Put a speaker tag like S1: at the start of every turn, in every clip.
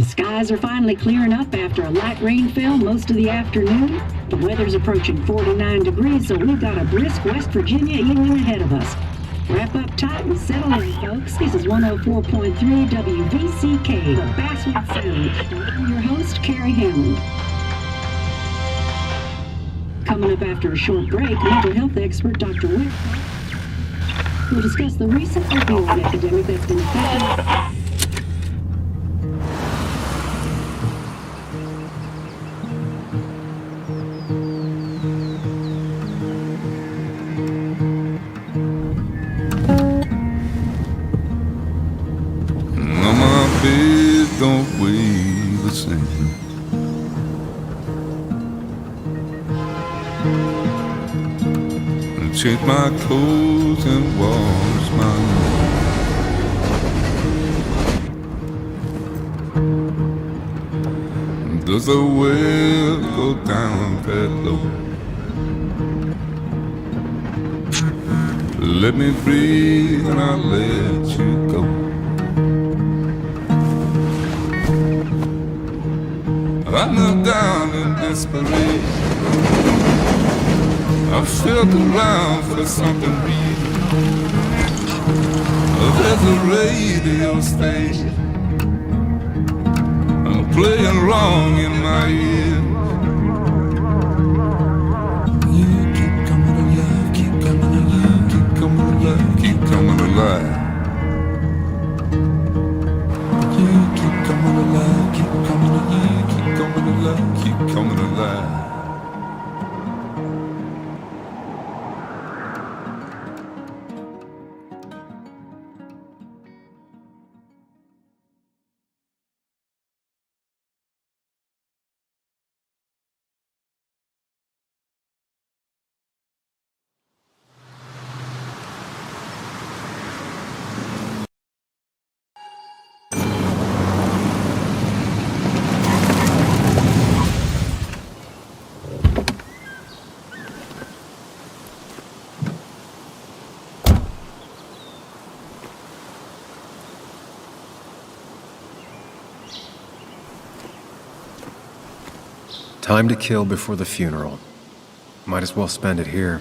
S1: The skies are finally clearing up after a light rainfall most of the afternoon. The weather's approaching 49 degrees, so we've got a brisk West Virginia evening ahead of us. Wrap up tight and settle in, folks. This is 104.3 WVCK, the Basswood Sound. And I'm your host, Carrie Hammond. Coming up after a short break, mental health expert Dr. Wick will discuss the recent opioid epidemic that's been affecting.
S2: Don't weigh the same. Change my clothes and wash my hands. Does the well go down that low? Let me breathe and I'll let you go. I knelt down in desperation. I felt around for something real. There's a radio station playing wrong in my ear. You keep coming alive, keep coming alive, keep coming alive, keep coming alive. You keep coming alive, keep coming alive, keep coming alive, keep coming alive.
S3: Time to kill before the funeral. Might as well spend it here.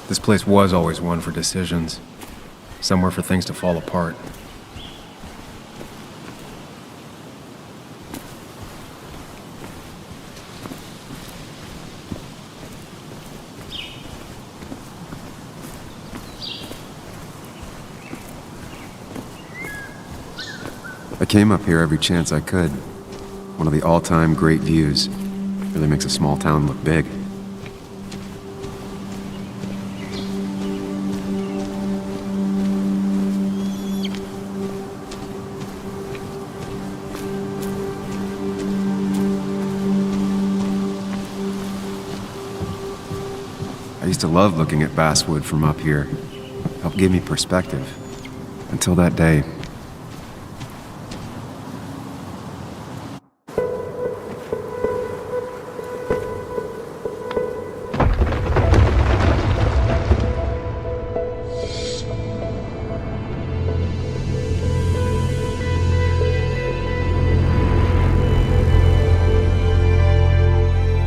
S3: This place was always one for decisions, somewhere for things to fall apart. I came up here every chance I could. One of the all-time great views. Really makes a small town look big. I used to love looking at Basswood from up here. Helped give me perspective. Until that day.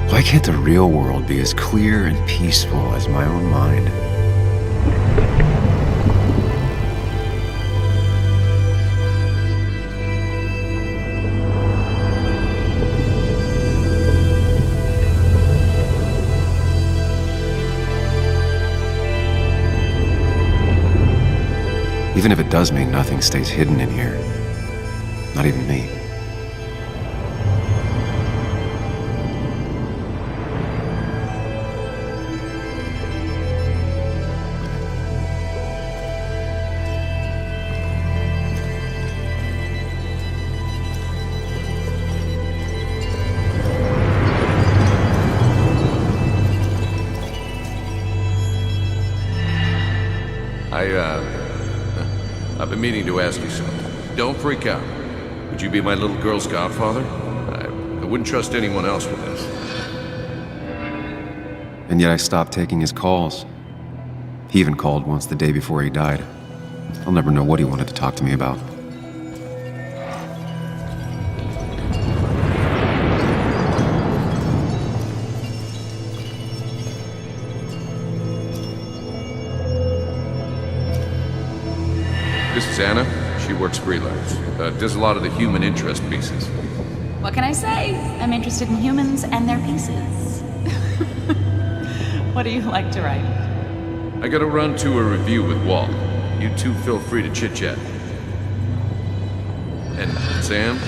S3: Why can't the real world be as clear and peaceful as my own mind? Even if it does mean nothing stays hidden in here. Not even me.
S4: I've been meaning to ask you something. Don't freak out. Would you be my little girl's godfather? I wouldn't trust anyone else with this.
S3: And yet I stopped taking his calls. He even called once the day before he died. I'll never know what he wanted to talk to me about.
S4: This is Anna. She works freelance. Does a lot of the human interest pieces.
S5: What can I say? I'm interested in humans and their pieces. What do you like to write?
S4: I gotta run to a review with Walt. You two feel free to chit-chat. And Sam,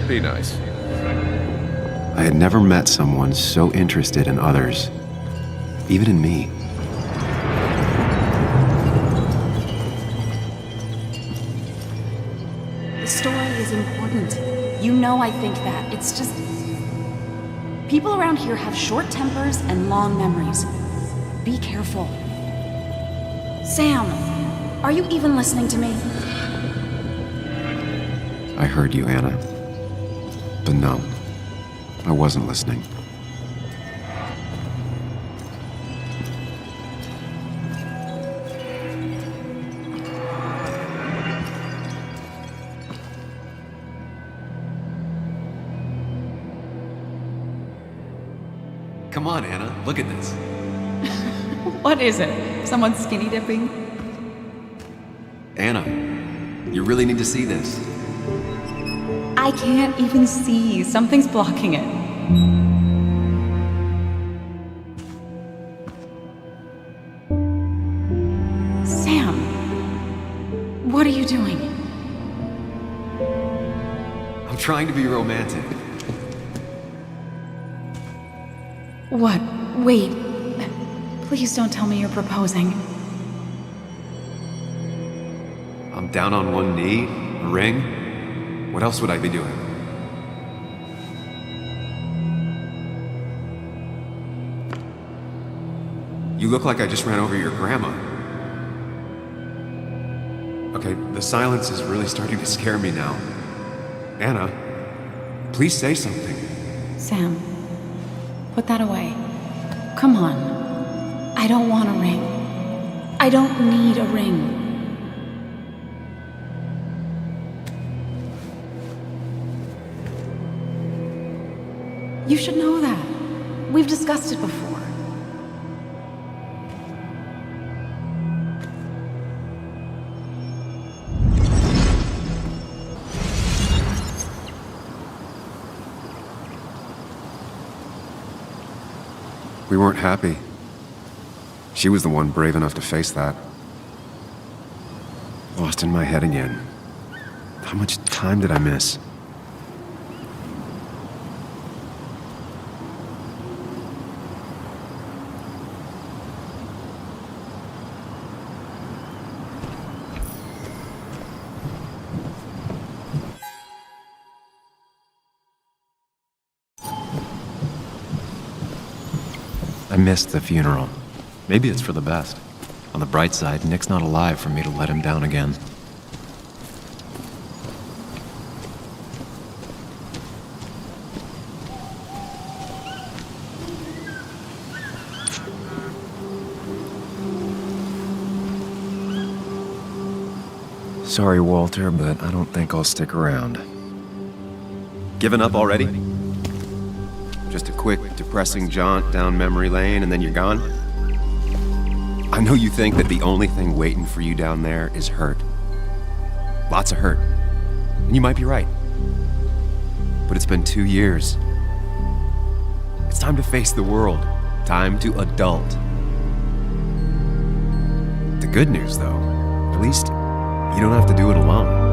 S4: be nice.
S3: I had never met someone so interested in others, even in me.
S5: The story is important. You know I think that. It's just... people around here have short tempers and long memories. Be careful. Sam, are you even listening to me?
S3: I heard you, Anna. But no, I wasn't listening. Come on, Anna, look at this.
S5: What is it? Someone skinny dipping?
S3: Anna, you really need to see this.
S5: I can't even see. Something's blocking it. Sam, what are you doing?
S3: I'm trying to be romantic.
S5: What? Wait. Please don't tell me you're proposing.
S3: I'm down on one knee, a ring. What else would I be doing? You look like I just ran over your grandma. Okay, the silence is really starting to scare me now. Anna, please say something.
S5: Sam, put that away. Come on. I don't want a ring. I don't need a ring. You should know that. We've discussed it before.
S3: We weren't happy. She was the one brave enough to face that. Lost in my head again. How much time did I miss? I missed the funeral. Maybe it's for the best. On the bright side, Nick's not alive for me to let him down again. Sorry, Walter, but I don't think I'll stick around. Given up already? Just a quick, depressing jaunt down memory lane and then you're gone? I know you think that the only thing waiting for you down there is hurt. Lots of hurt. And you might be right. But it's been 2 years. It's time to face the world. Time to adult. The good news, though, at least you don't have to do it alone.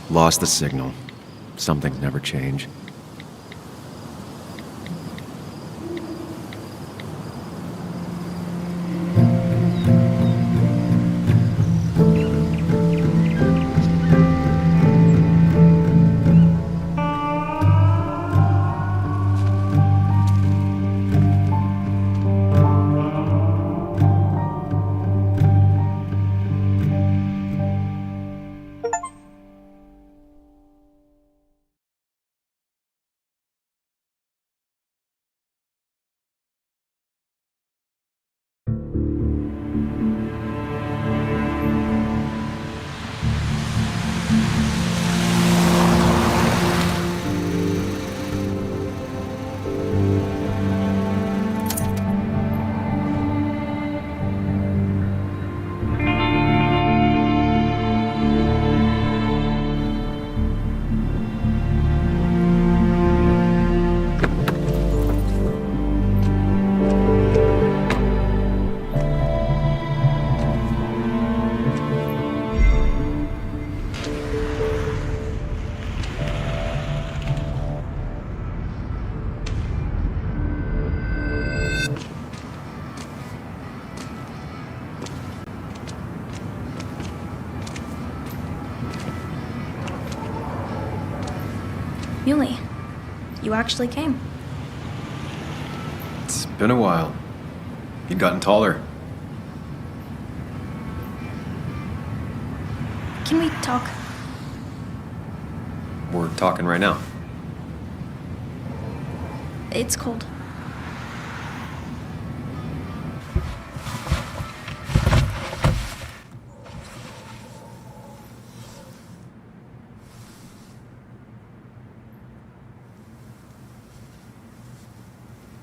S3: Lost the signal. Some things never change.
S6: Muley, you actually came.
S3: It's been a while. You've gotten taller.
S6: Can we talk?
S3: We're talking right now.
S6: It's cold.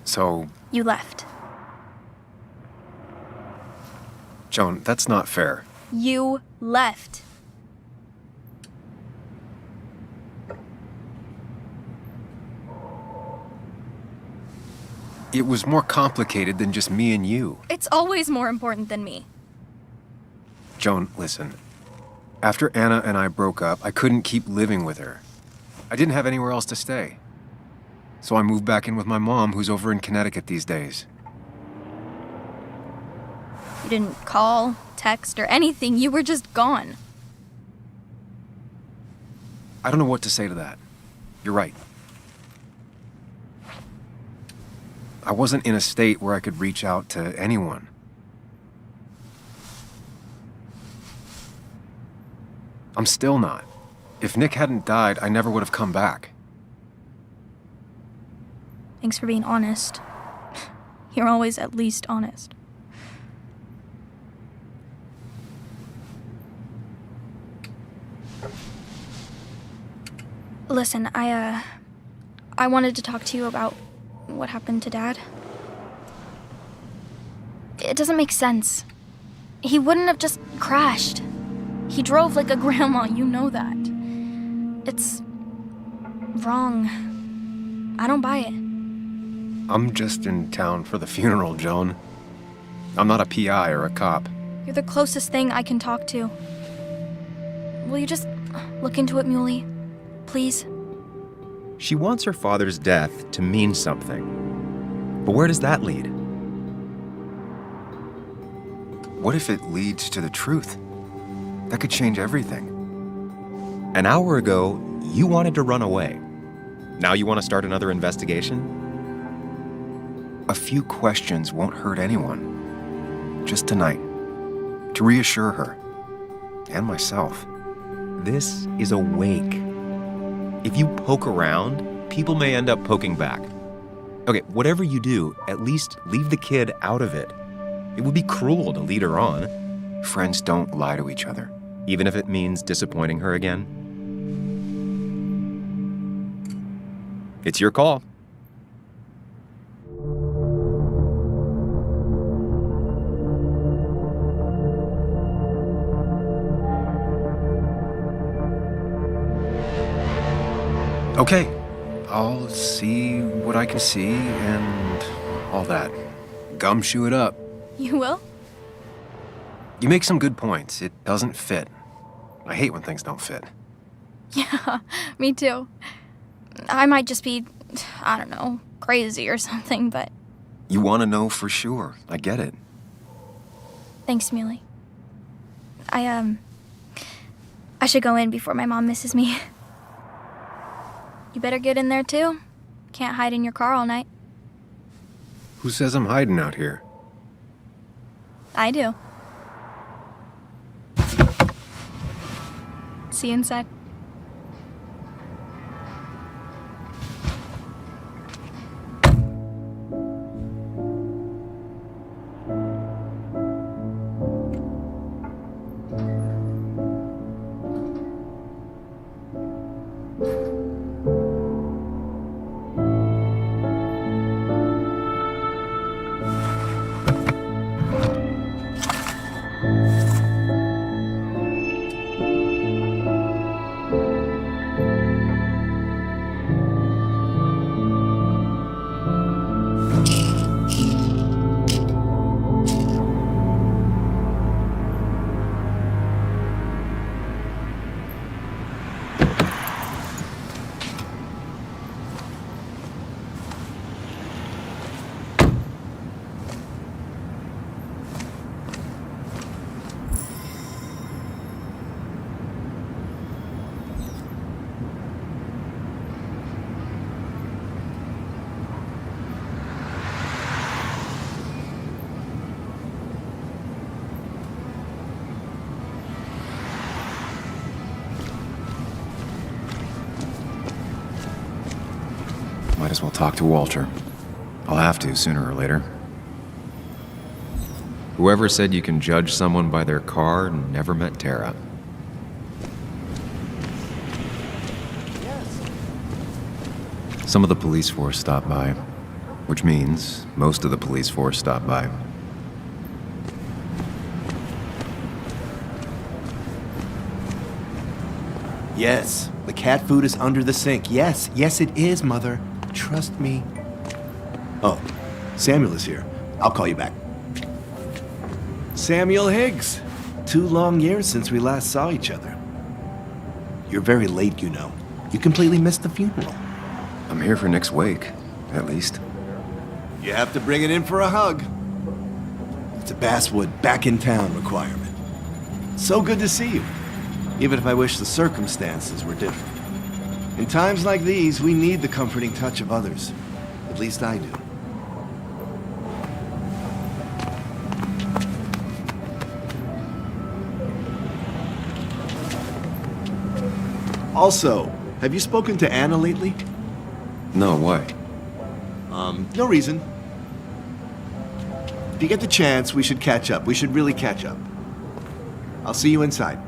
S3: So,
S6: You left.
S3: Joan, that's not fair.
S6: You left.
S3: It was more complicated than just me and you.
S6: It's always more important than me.
S3: Joan, listen. After Anna and I broke up, I couldn't keep living with her. I didn't have anywhere else to stay. So I moved back in with my mom, who's over in Connecticut these days.
S6: You didn't call, text, or anything. You were just gone.
S3: I don't know what to say to that. You're right. I wasn't in a state where I could reach out to anyone. I'm still not. If Nick hadn't died, I never would have come back.
S6: Thanks for being honest. You're always at least honest. Listen, I wanted to talk to you about what happened to Dad. It doesn't make sense. He wouldn't have just crashed. He drove like a grandma, you know that. It's wrong. I don't buy it.
S3: I'm just in town for the funeral, Joan. I'm not a PI or a cop.
S6: You're the closest thing I can talk to. Will you just look into it, Muley? Please?
S7: She wants her father's death to mean something. But where does that lead?
S3: What if it leads to the truth?
S7: That could change everything. An hour ago, you wanted to run away. Now you want to start another investigation? A few questions won't hurt anyone. Just tonight, to reassure her, and myself. This is a wake. If you poke around, people may end up poking back. Okay, whatever you do, at least leave the kid out of it. It would be cruel to lead her on. Friends don't lie to each other, even if it means disappointing her again. It's your call. Okay, I'll see what I can see and all that. Gumshoe it up.
S6: You will?
S7: You make some good points. It doesn't fit. I hate when things don't fit.
S6: Yeah, me too. I might just be, I don't know, crazy or something, but
S7: You want to know for sure. I get it.
S6: thanks, Muley. I should go in before my mom misses me. You better get in there too. Can't hide in your car all night.
S7: Who says I'm hiding out here?
S6: I do. See you inside.
S7: Might as well talk to Walter. I'll have to sooner or later. Whoever said you can judge someone by their car never met Tara. Some of the police force stopped by, which means most of the police force stopped by.
S8: Yes, the cat food is under the sink. Yes, yes it is, Mother. Trust me. Oh, Samuel is here. I'll call you back. Samuel Higgs. 2 long years since we last saw each other. You're very late, you know. You completely missed the funeral.
S7: I'm here for Nick's wake, at least.
S8: You have to bring it in for a hug. It's a Basswood back in town requirement. So good to see you, even if I wish the circumstances were different. In times like these, we need the comforting touch of others. At least I do. Also, have you spoken to Anna lately?
S7: No, why?
S8: No reason. If you get the chance, we should catch up. We should really catch up. I'll see you inside.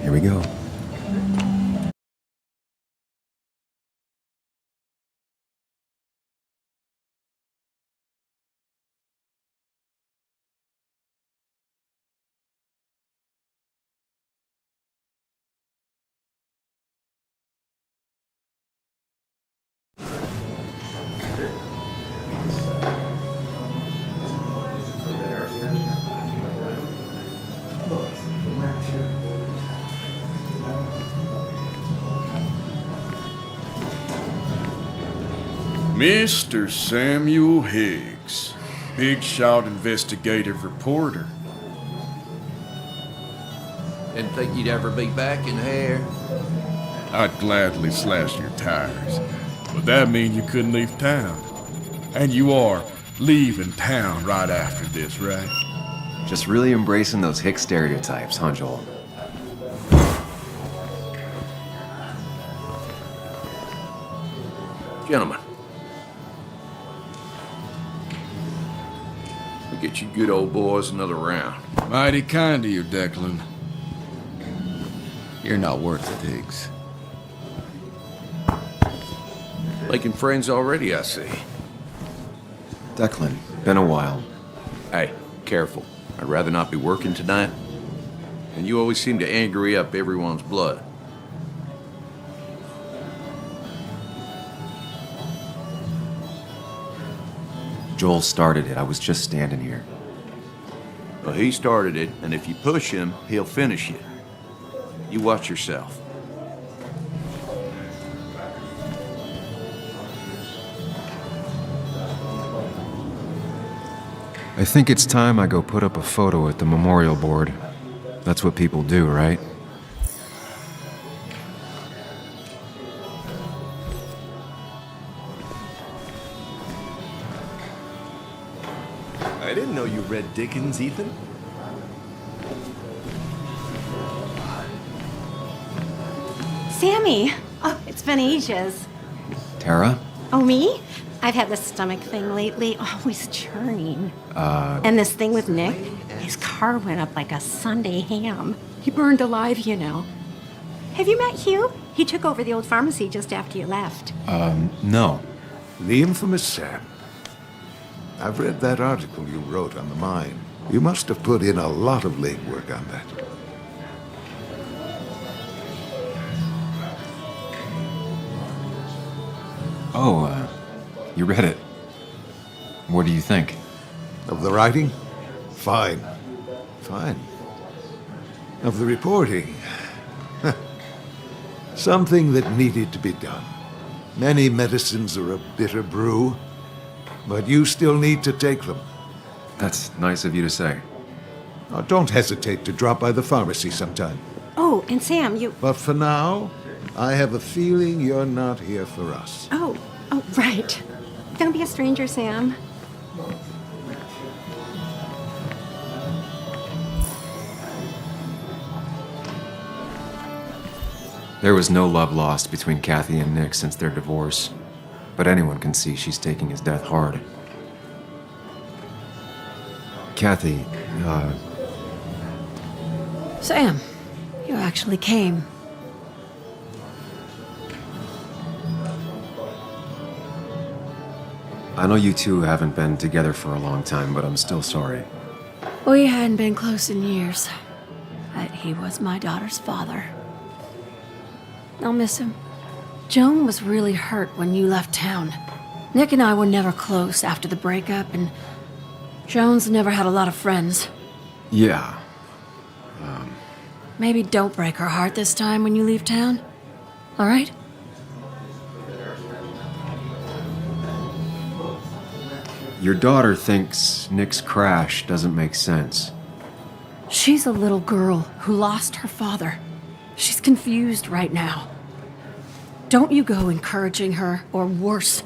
S7: Here we go.
S9: Mr. Samuel Higgs, big shot investigative reporter.
S4: Didn't think you'd ever be back in here.
S9: I'd gladly slash your tires, but that mean you couldn't leave town. And you are leaving town right after this, right?
S3: Just really embracing those hick stereotypes, huh, Joel?
S4: Gentlemen. We'll get you good old boys another round.
S9: Mighty kind of you, Declan. You're not worth it, Higgs.
S4: Making friends already, I see.
S3: Declan, been a while.
S4: Hey, careful. I'd rather not be working tonight. And you always seem to angry up everyone's blood.
S3: Joel started it. I was just standing here.
S4: Well, he started it, and if you push him, he'll finish it. You watch yourself.
S3: I think it's time I go put up a photo at the memorial board. That's what people do, right?
S8: I didn't know you read Dickens, Ethan.
S10: Sammy! Oh, it's been ages.
S3: Tara?
S10: Oh, me? I've had this stomach thing lately, always churning. And this thing with Nick, his car went up like a Sunday ham. He burned alive, you know. Have you met Hugh? He took over the old pharmacy just after you left.
S3: No.
S11: The infamous Sam. I've read that article you wrote on the mine. You must have put in a lot of legwork on that.
S3: Oh, you read it. What do you think?
S11: Of the writing? Fine. Fine. Of the reporting? Something that needed to be done. Many medicines are a bitter brew, but you still need to take them.
S3: That's nice of you to say.
S11: Now, don't hesitate to drop by the pharmacy sometime.
S10: Oh, and Sam, you...
S11: But for now, I have a feeling you're not here for us.
S10: Oh, right. Don't be a stranger, Sam.
S3: There was no love lost between Kathy and Nick since their divorce, but anyone can see she's taking his death hard. Kathy,
S10: Sam, you actually came.
S3: I know you two haven't been together for a long time, but I'm still sorry.
S10: We hadn't been close in years, but he was my daughter's father. I'll miss him. Joan was really hurt when you left town. Nick and I were never close after the breakup, and Joan's never had a lot of friends.
S3: Yeah.
S10: Maybe don't break her heart this time when you leave town. All right?
S3: Your daughter thinks Nick's crash doesn't make sense.
S10: She's a little girl who lost her father. She's confused right now. Don't you go encouraging her, or worse,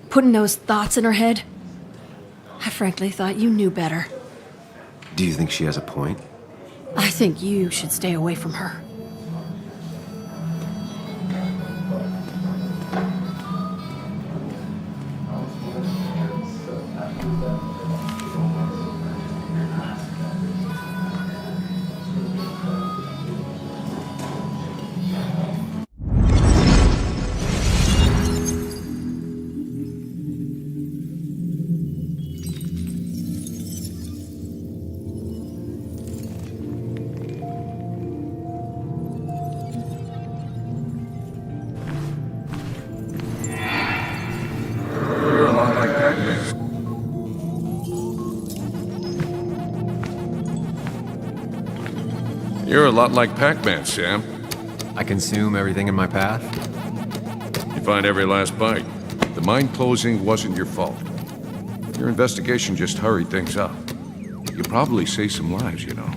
S10: putting those thoughts in her head. I frankly thought you knew better.
S3: Do you think she has a point?
S10: I think you should stay away from her.
S4: You're a lot like Pac-Man, Sam.
S3: I consume everything in my path?
S4: You find every last bite. The mine closing wasn't your fault. Your investigation just hurried things up. You probably saved some lives, you know.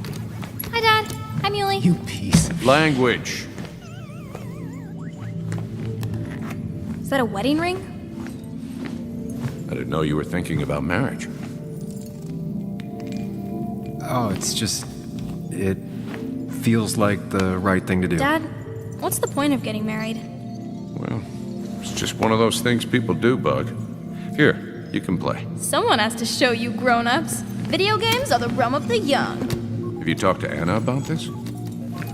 S6: Hi, Dad. Hi, Muley.
S3: You piece of...
S4: Language.
S6: Is that a wedding ring?
S4: I didn't know you were thinking about marriage.
S3: Oh, it's just... It feels like the right thing to do.
S6: Dad, what's the point of getting married?
S4: Well, it's just one of those things people do, Bug. Here, you can play.
S6: Someone has to show you grown-ups. Video games are the realm of the young.
S4: Have you talked to Anna about this?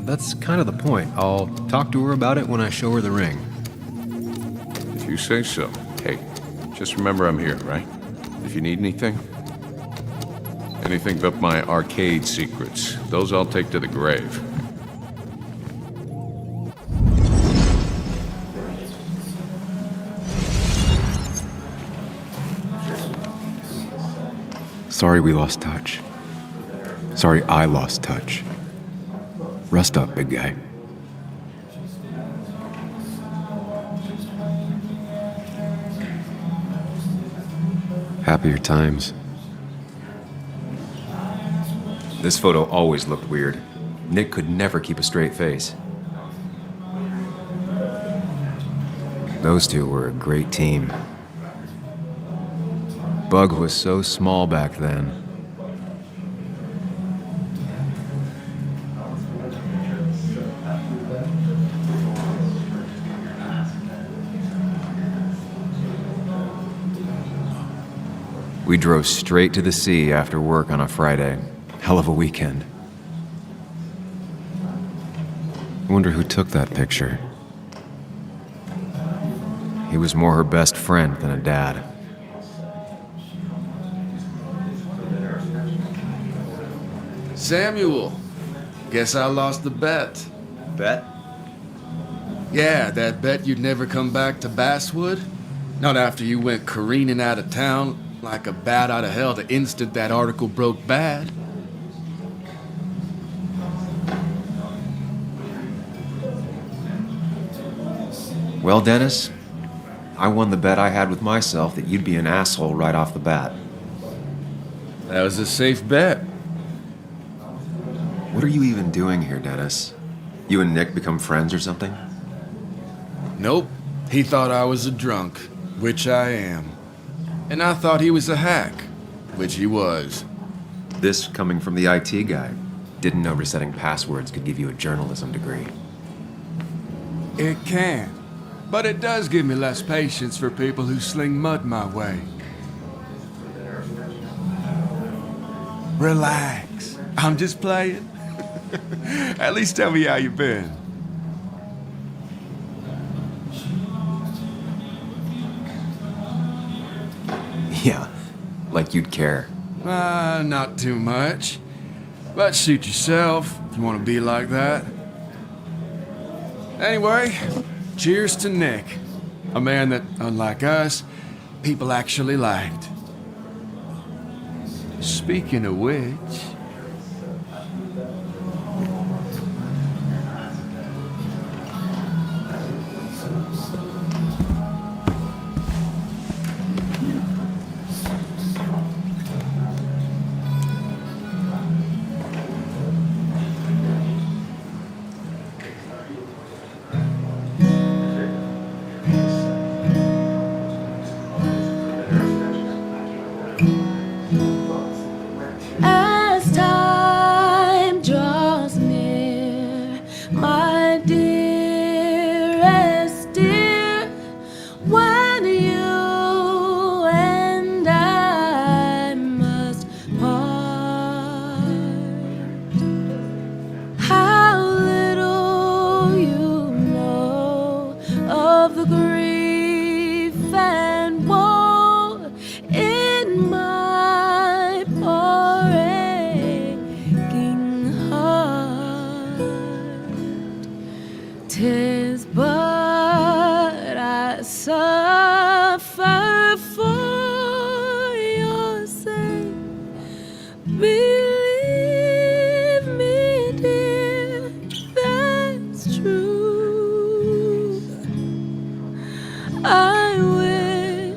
S3: That's kind of the point. I'll talk to her about it when I show her the ring.
S4: If you say so. Hey, just remember I'm here, right? If you need anything. Anything but my arcade secrets. Those I'll take to the grave.
S3: Sorry we lost touch. Sorry I lost touch. Rest up, big guy. Happier times. This photo always looked weird. Nick could never keep a straight face. Those two were a great team. Bug was so small back then. We drove straight to the sea after work on a Friday. Hell of a weekend. I wonder who took that picture. He was more her best friend than a dad.
S9: Samuel, guess I lost the bet.
S7: Bet?
S9: Yeah, that bet you'd never come back to Basswood. Not after you went careening out of town like a bat out of hell the instant that article broke bad.
S3: Well, Dennis, I won the bet I had with myself that you'd be an asshole right off the bat.
S9: That was a safe bet.
S3: What are you even doing here, Dennis? You and Nick become friends or something?
S9: Nope. He thought I was a drunk, which I am. And I thought he was a hack, which he was.
S3: This coming from the IT guy. Didn't know resetting passwords could give you a journalism degree.
S9: It can. But it does give me less patience for people who sling mud my way. Relax. I'm just playing. At least tell me how you been.
S3: Yeah, like you'd care.
S9: Not too much. But suit yourself if you want to be like that. Anyway, cheers to Nick. A man that, unlike us, people actually liked. Speaking of which...
S10: As time draws near, my dearest dear, when you and I must part, how little you know of the grief and woe in my poor aching heart. 'Tis but I suffer for your sake. Believe me, dear, that's true. I wish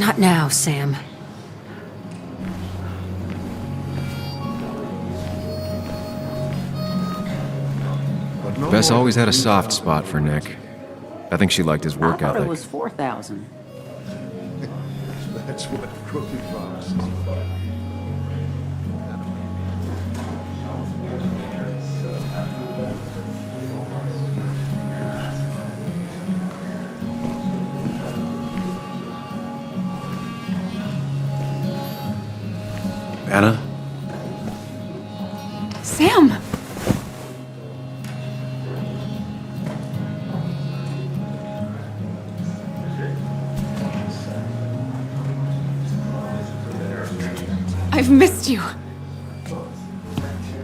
S10: Not now, Sam.
S3: Bess always had a soft spot for Nick. I think she liked his work
S12: I thought
S3: ethic.
S12: it was 4,000.
S11: That's what crooked promises.
S3: Anna?
S5: Sam! I've missed you.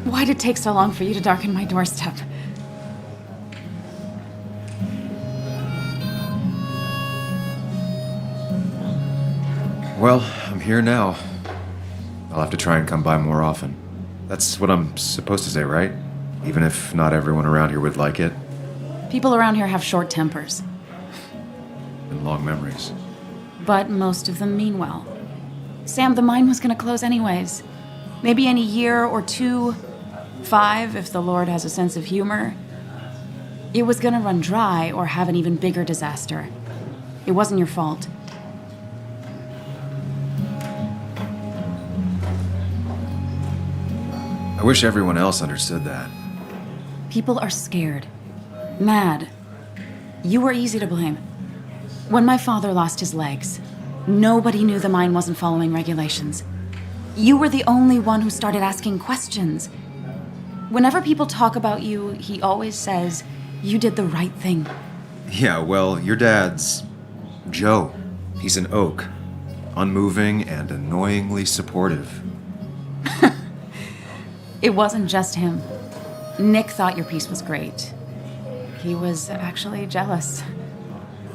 S5: Why'd it take so long for you to darken my doorstep?
S3: Well, I'm here now. I'll have to try and come by more often. That's what I'm supposed to say, right? Even if not everyone around here would like it.
S5: People around here have short tempers,
S3: And long memories.
S5: but most of them mean well. Sam, the mine was gonna close anyways. Maybe in a year or 2, 5, if the Lord has a sense of humor. It was gonna run dry or have an even bigger disaster. It wasn't your fault.
S3: I wish everyone else understood that.
S5: People are scared. Mad. You were easy to blame. When my father lost his legs, nobody knew the mine wasn't following regulations. You were the only one who started asking questions. Whenever people talk about you, he always says, you did the right thing.
S3: Yeah, well, your dad's Joe. He's an oak. Unmoving and annoyingly supportive.
S5: It wasn't just him. Nick thought your piece was great. He was actually jealous.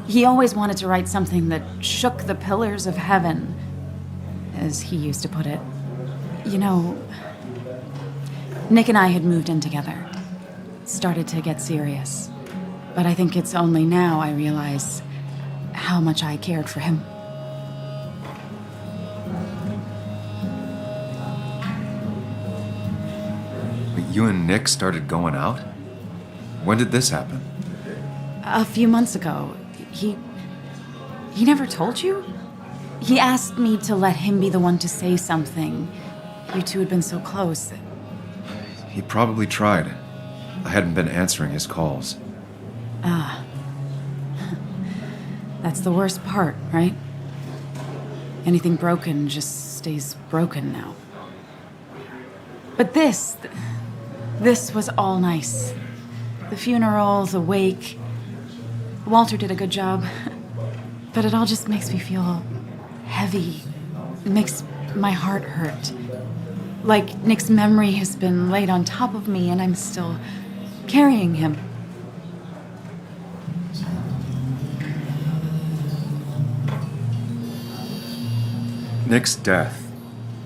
S5: He always wanted to write something that shook the pillars of heaven, as he used to put it. You know, Nick and I had moved in together. Started to get serious. But I think it's only now I realize how much I cared for him.
S3: You and Nick started going out? When did this happen?
S5: A few months ago, he never told you? He asked me to let him be the one to say something. You two had been so close.
S3: He probably tried. I hadn't been answering his calls.
S5: Ah. That's the worst part, right? Anything broken just stays broken now. But this was all nice. The funeral, the wake. Walter did a good job. But it all just makes me feel heavy. It makes my heart hurt. Like Nick's memory has been laid on top of me and I'm still carrying him.
S3: Nick's death.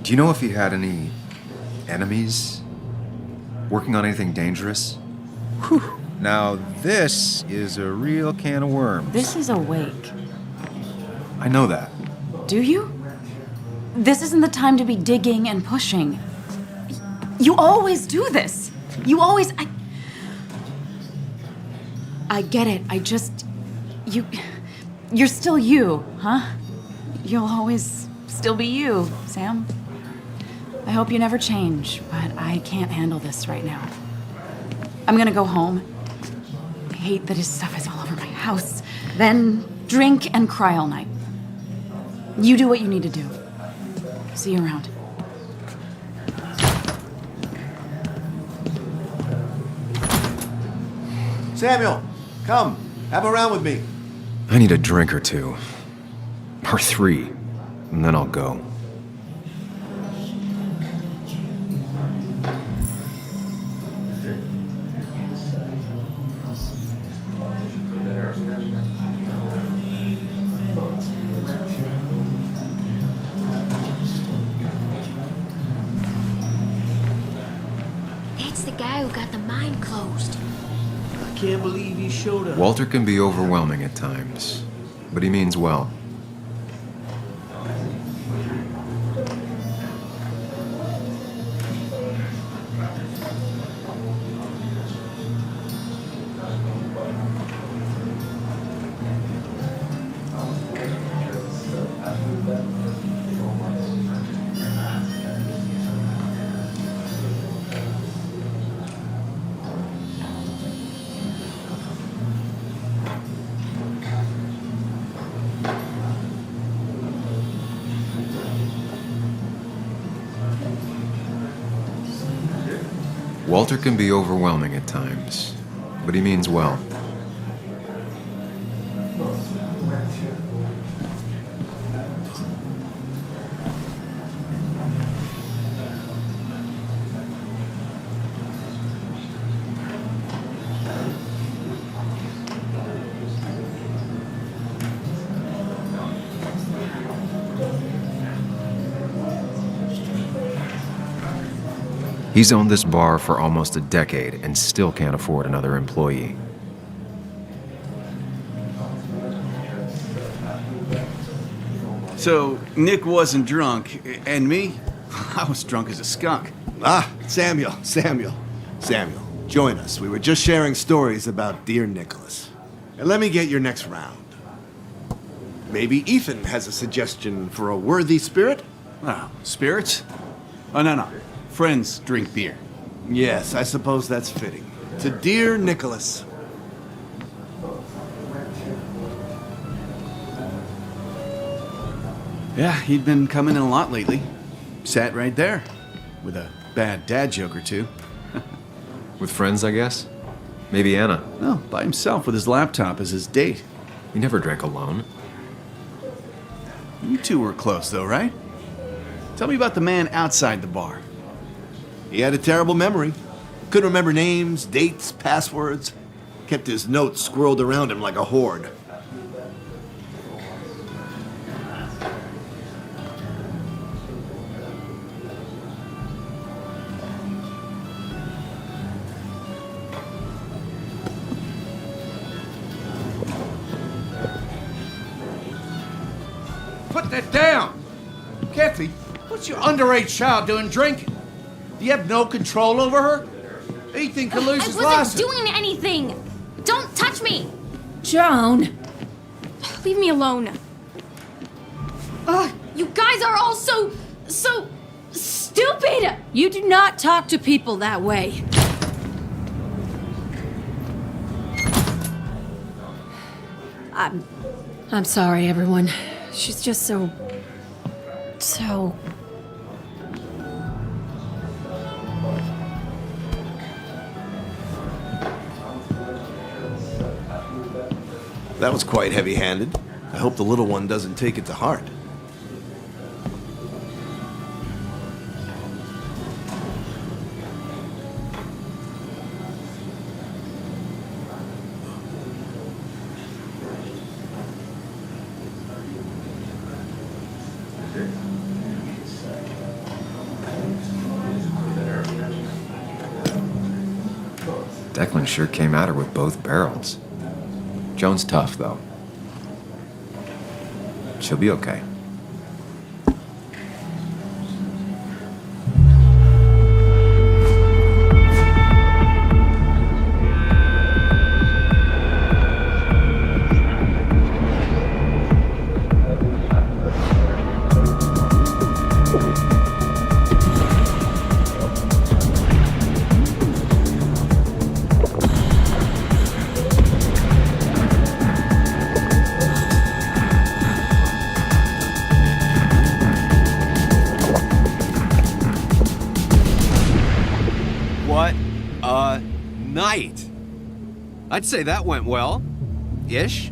S3: Do you know if he had any enemies? Working on anything dangerous? Whew. Now, this is a real can of worms.
S5: This is a wake.
S3: I know that.
S5: Do you? This isn't the time to be digging and pushing. You always do this. You always... I get it. I just... You're still you, huh? You'll always still be you, Sam. I hope you never change, but I can't handle this right now. I'm gonna go home. I hate that his stuff is all over my house. Then drink and cry all night. You do what you need to do. See you around.
S8: Samuel, come. Have a round with me.
S3: I need a drink or two. Or 3. And then I'll go.
S13: It's the guy who got the mine closed.
S14: I can't believe he showed up.
S3: Walter can be overwhelming at times, but he means well. Walter can be overwhelming at times, but he means well. He's owned this bar for almost a decade and still can't afford another employee.
S12: So, Nick wasn't drunk, and me? I was drunk as a skunk.
S8: Ah, Samuel, join us. We were just sharing stories about dear Nicholas. And let me get your next round. Maybe Ethan has a suggestion for a worthy spirit?
S12: Oh, spirits? Oh, no. Friends drink beer.
S8: Yes, I suppose that's fitting. To dear Nicholas.
S12: Yeah, he'd been coming in a lot lately. Sat right there, with a bad dad joke or two.
S3: With friends, I guess? Maybe Anna.
S12: No, by himself with his laptop as his date.
S3: He never drank alone.
S12: You two were close, though, right? Tell me about the man outside the bar.
S8: He had a terrible memory. Couldn't remember names, dates, passwords. Kept his notes squirreled around him like a hoard.
S14: Put that down! Kathy, what's your underage child doing drinking? Do you have no control over her? Ethan could lose his
S13: I
S14: license.
S13: wasn't doing anything! Don't touch me!
S10: Joan!
S13: Leave me alone. Ugh, you guys are all so stupid!
S10: You do not talk to people that way. I'm sorry, everyone. She's just so...
S8: That was quite heavy-handed. I hope the little one doesn't take it to heart.
S3: Declan sure came at her with both barrels. Joan's tough, though. She'll be okay. Night. I'd say that went well. Ish.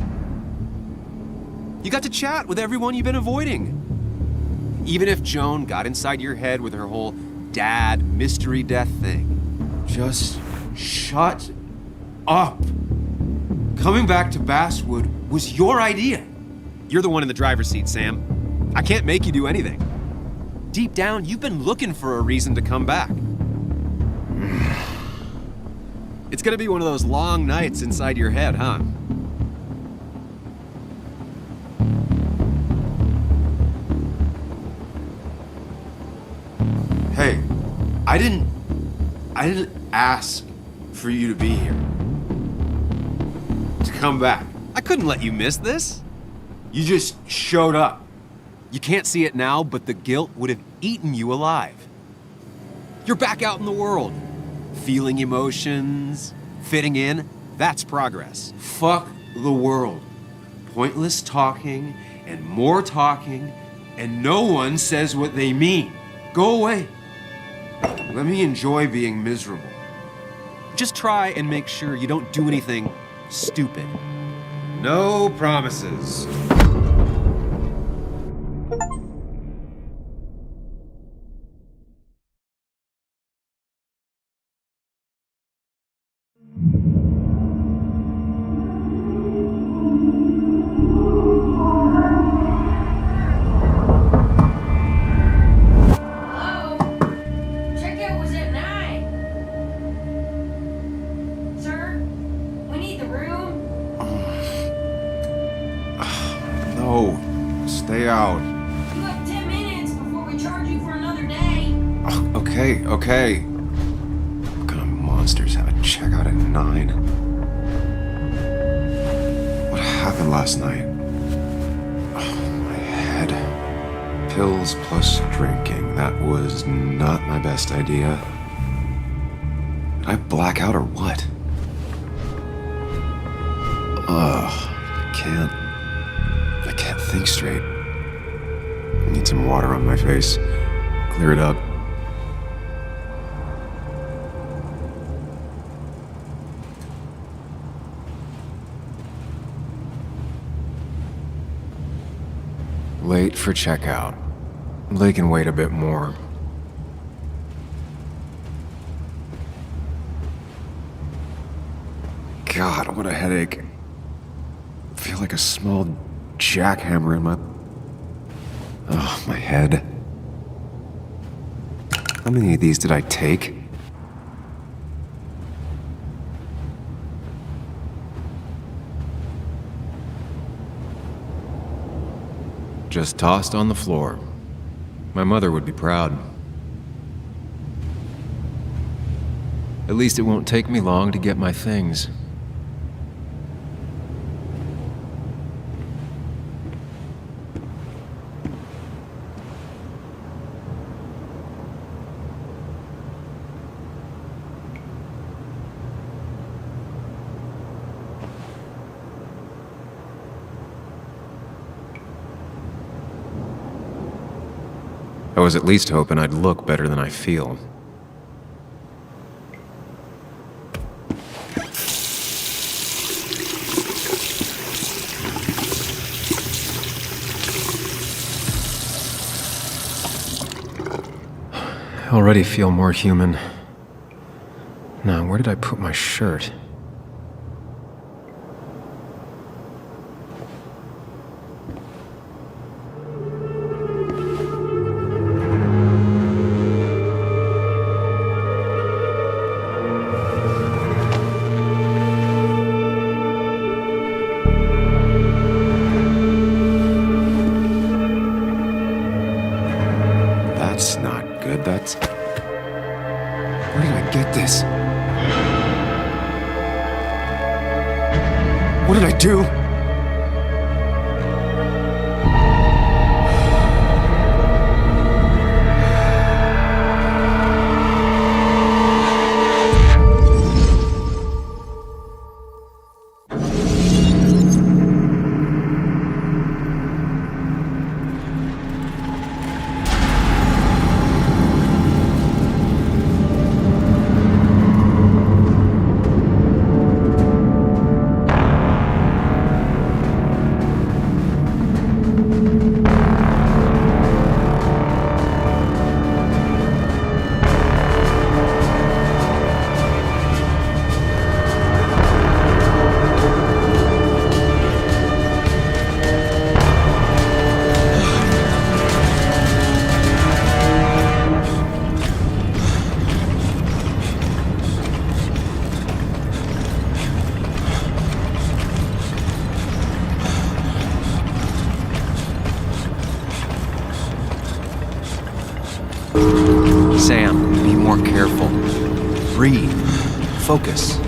S3: You got to chat with everyone you've been avoiding. Even if Joan got inside your head with her whole dad mystery death thing. Just shut up. Coming back to Basswood was your idea. You're the one in the driver's seat, Sam. I can't make you do anything. Deep down, you've been looking for a reason to come back. It's gonna be one of those long nights inside your head, huh? Hey, I didn't ask for you to be here. To come back. I couldn't let you miss this. You just showed up. You can't see it now, but the guilt would have eaten you alive. You're back out in the world. Feeling emotions, fitting in, that's progress. Fuck the world. Pointless talking and more talking, and no one says what they mean. Go away. Let me enjoy being miserable. Just try and make sure you don't do anything stupid. No promises.
S10: Hello? Checkout was at 9. Sir, we need the room.
S7: No, stay out.
S10: You have 10 minutes before we charge you for another day.
S7: Oh, okay. What kind of monsters have a checkout at 9? What happened last night? Oh, my head. Pills plus drinking. That was not my best idea. Did I black out or what? Ugh, I can't think straight. I need some water on my face. Clear it up. Late for checkout. They can wait a bit more. God, what a headache. I feel like a small jackhammer in my... Oh, my head. How many of these did I take? Just tossed on the floor. My mother would be proud. At least it won't take me long to get my things. I was at least hoping I'd look better than I feel. I already feel more human. Now, where did I put my shirt? That's not good. That's... Where did I get this? What did I do? Sam, be more careful. Breathe. Focus.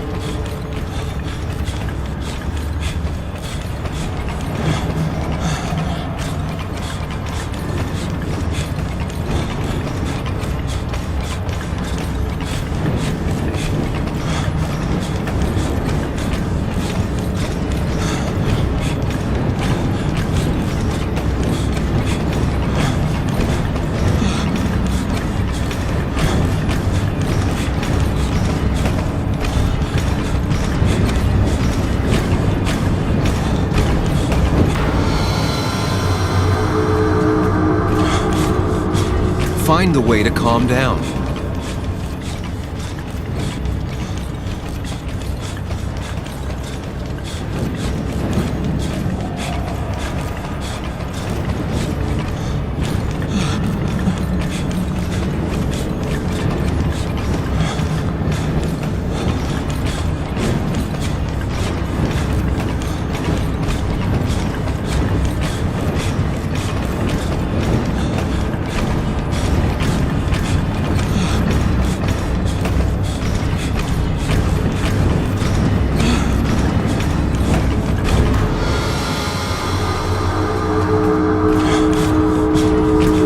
S3: find the way to calm down.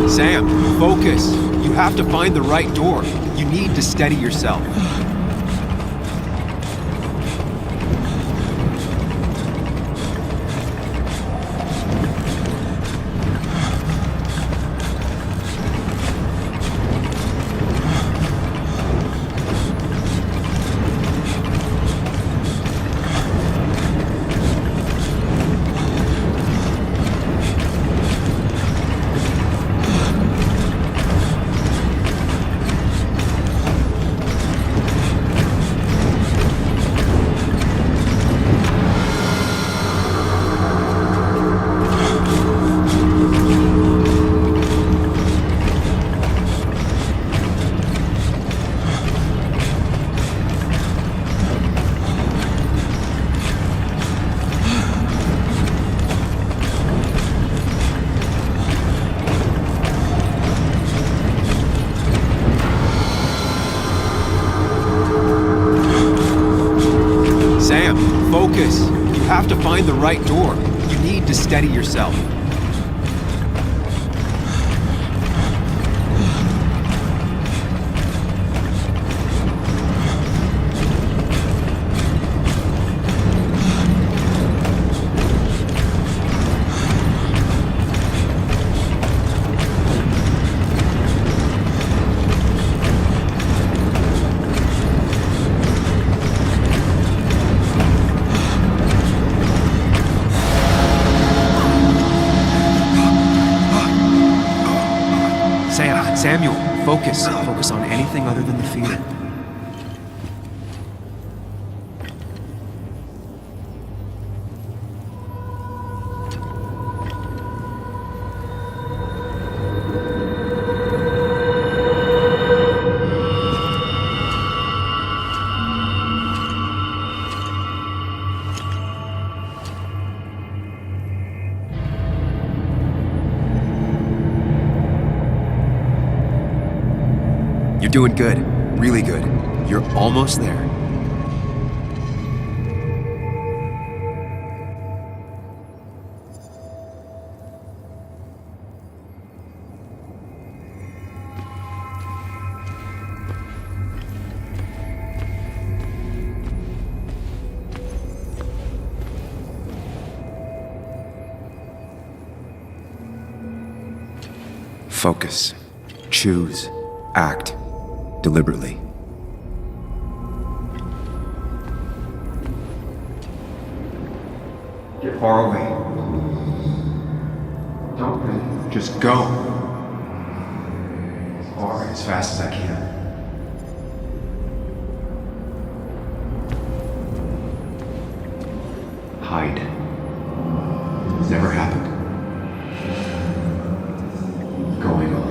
S3: Sam, focus. You have to find the right door. You need to steady yourself. Sam, focus. You have to find the right door. You need to steady yourself. Samuel, focus. Focus on anything other than the fear. You're doing good. Really good. You're almost there. Focus. Choose. Act. Deliberately. Get far away. Don't think. Just go. As far, as fast as I can. Hide. It's never happened. Going on.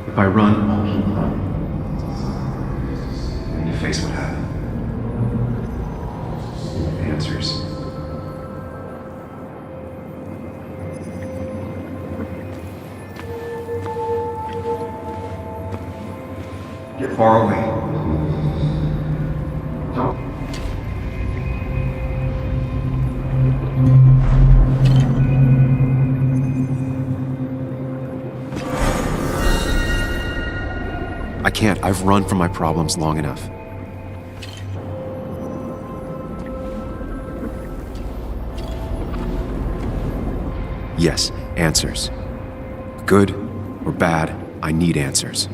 S3: If I run, I'll keep running. And you face what happened. Answers. Get far away. Don't. I can't. I've run from my problems long enough. Yes, answers. Good or bad, I need answers.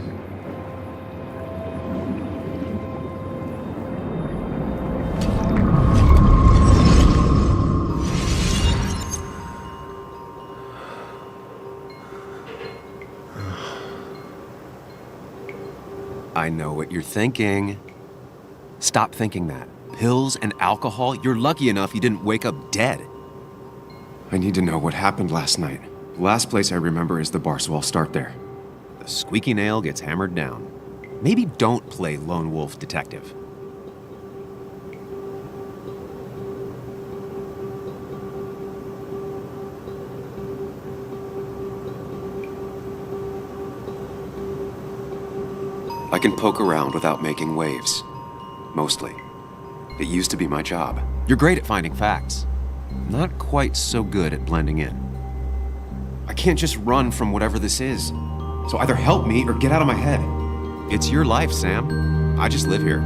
S3: I know what you're thinking. Stop thinking that. Pills and alcohol? You're lucky enough you didn't wake up dead. I need to know what happened last night. The last place I remember is the bar, so I'll start there. The squeaky nail gets hammered down. Maybe don't play lone wolf detective. I can poke around without making waves. Mostly. It used to be my job. You're great at finding facts. Not quite so good at blending in. I can't just run from whatever this is. So either help me or get out of my head. It's your life, Sam. I just live here.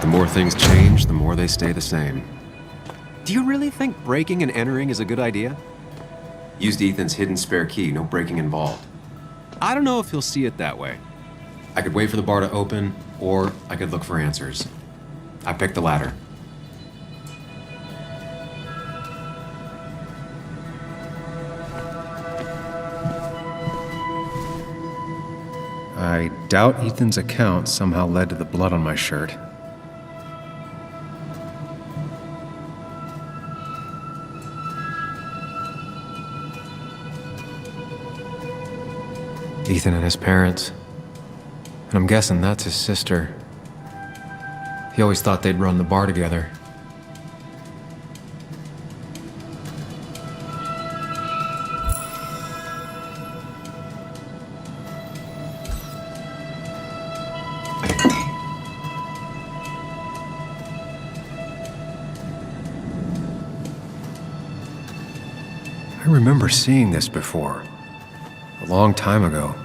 S3: The more things change, the more they stay the same. Do you really think breaking and entering is a good idea? Used Ethan's hidden spare key, no breaking involved. I don't know if he'll see it that way. I could wait for the bar to open, or I could look for answers. I picked the latter. I doubt Ethan's account somehow led to the blood on my shirt. Ethan and his parents. And I'm guessing that's his sister. He always thought they'd run the bar together. I remember seeing this before. A long time ago.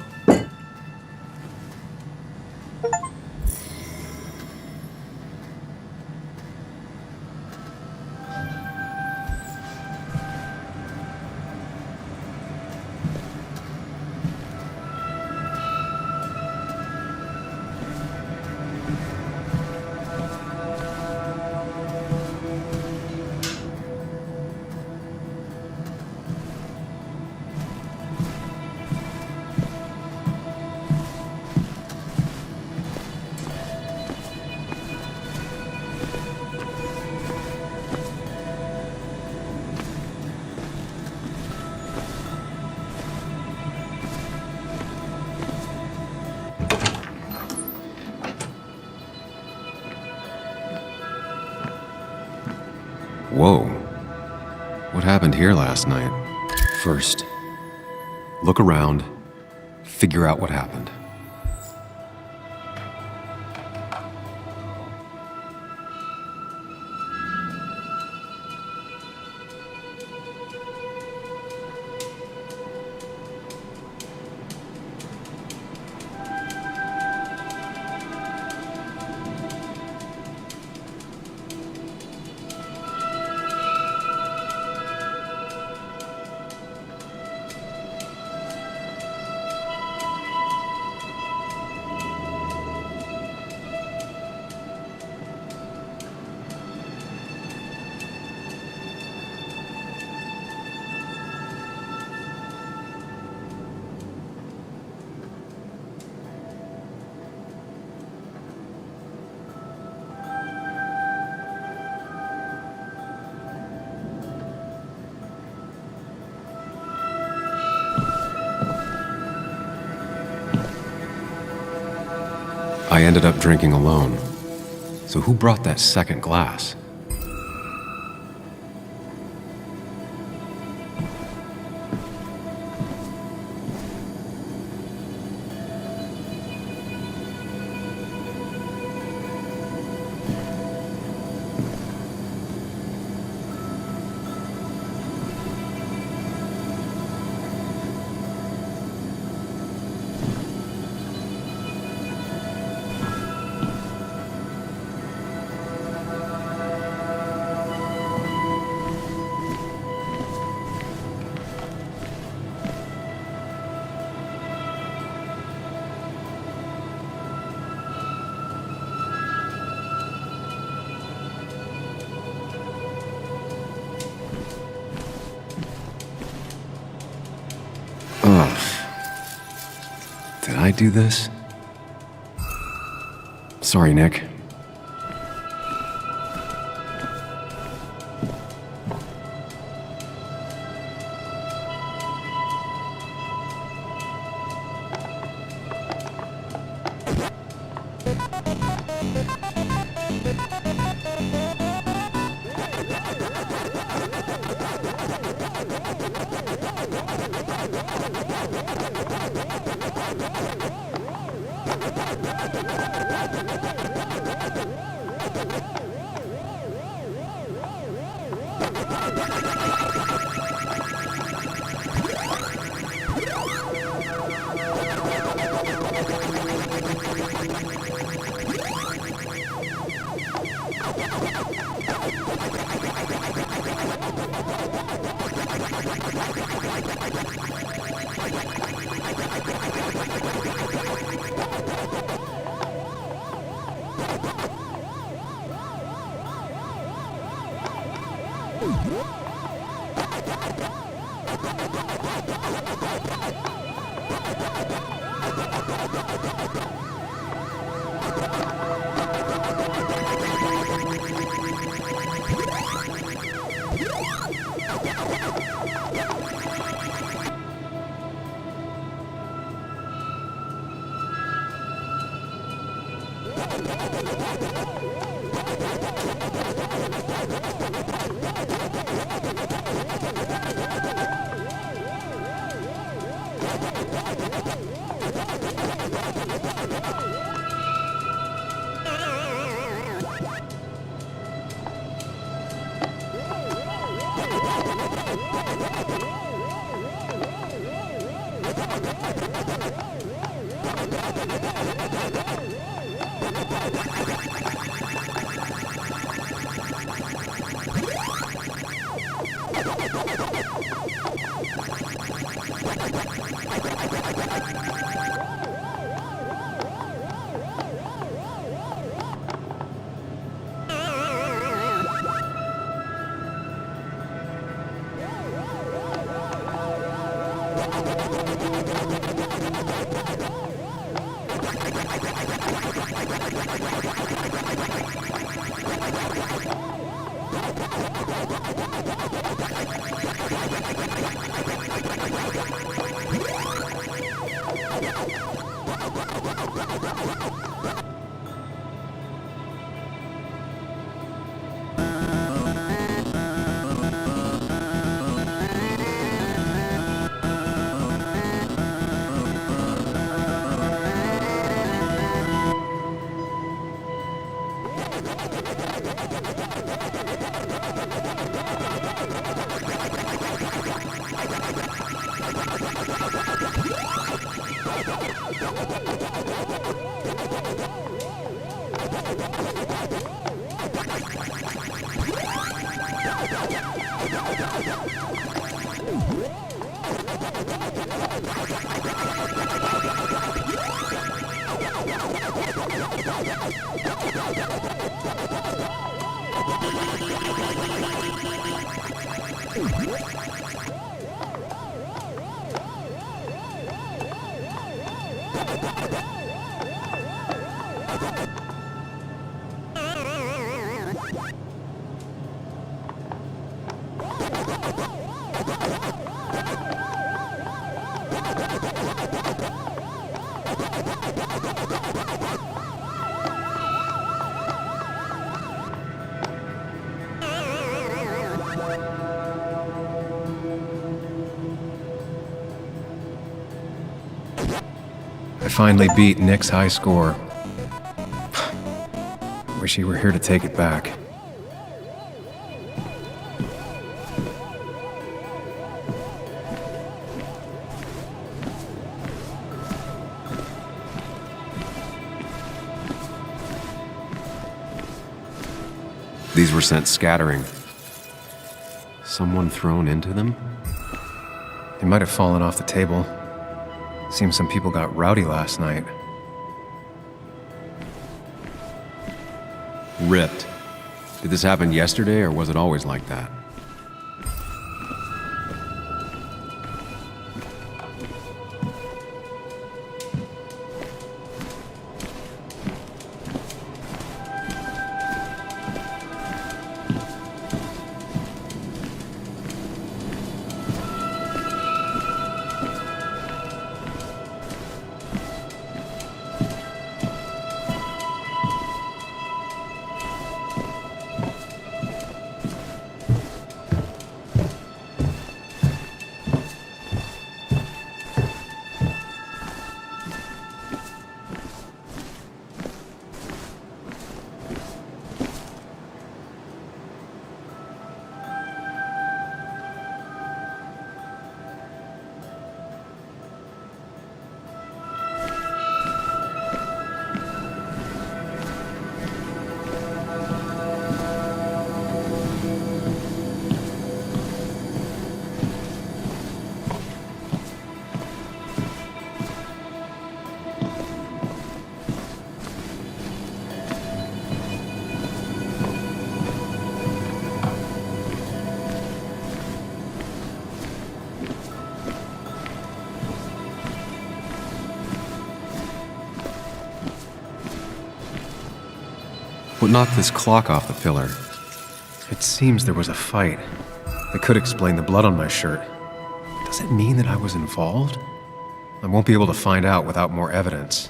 S3: Whoa. What happened here last night? First, look around, figure out what happened. I ended up drinking alone. So who brought that second glass? Did I do this? Sorry, Nick. I finally beat Nick's high score. Wish he were here to take it back. These were sent scattering. Someone thrown into them? They might have fallen off the table. Seems some people got rowdy last night. Ripped. Did this happen yesterday, or was it always like that? What knocked this clock off the pillar? It seems there was a fight. That could explain the blood on my shirt. Does it mean that I was involved? I won't be able to find out without more evidence.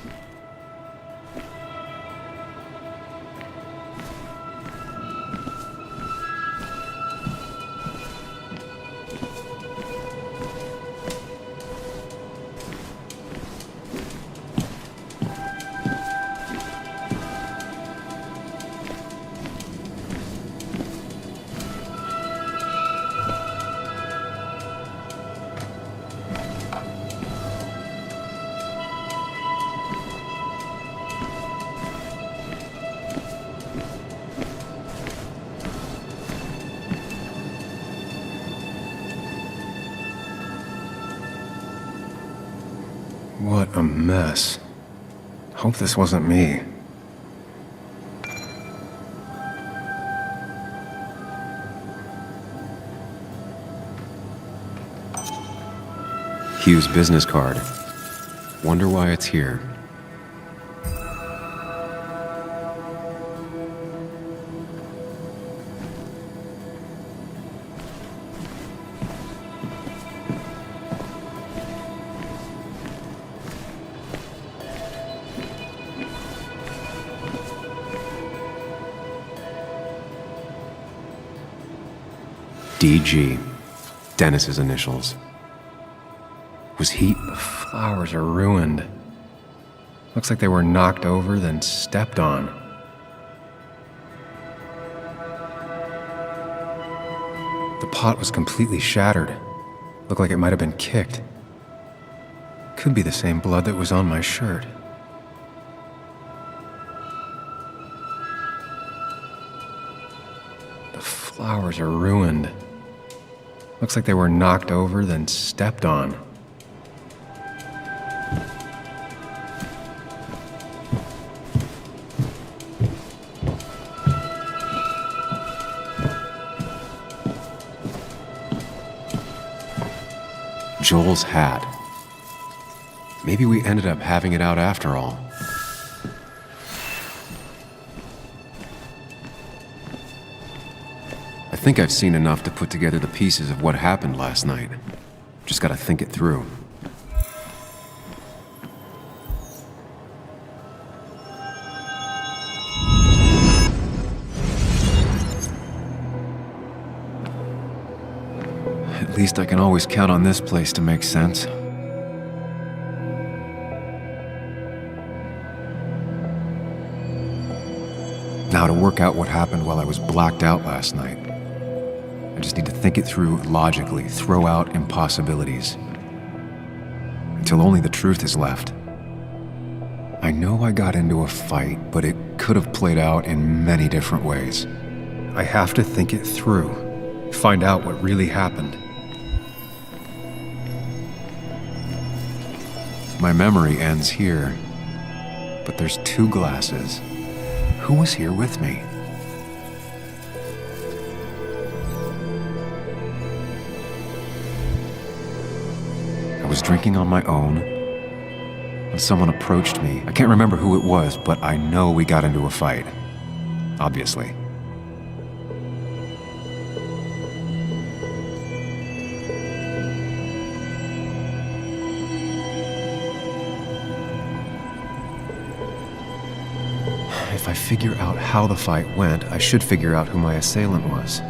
S3: What a mess. Hope this wasn't me. Hugh's business card. Wonder why it's here. DG. Dennis's initials. Was he? The flowers are ruined. Looks like they were knocked over, then stepped on. The pot was completely shattered. Looked like it might have been kicked. Could be the same blood that was on my shirt. The flowers are ruined. Looks like they were knocked over, then stepped on. Joel's hat. Maybe we ended up having it out after all. I think I've seen enough to put together the pieces of what happened last night. Just gotta think it through. At least I can always count on this place to make sense. Now to work out what happened while I was blacked out last night. I just need to think it through logically, throw out impossibilities. Until only the truth is left. I know I got into a fight, but it could have played out in many different ways. I have to think it through, find out what really happened. My memory ends here, but there's 2 glasses. Who was here with me? I was drinking on my own when someone approached me. I can't remember who it was, but I know we got into a fight. Obviously. If I figure out how the fight went, I should figure out who my assailant was.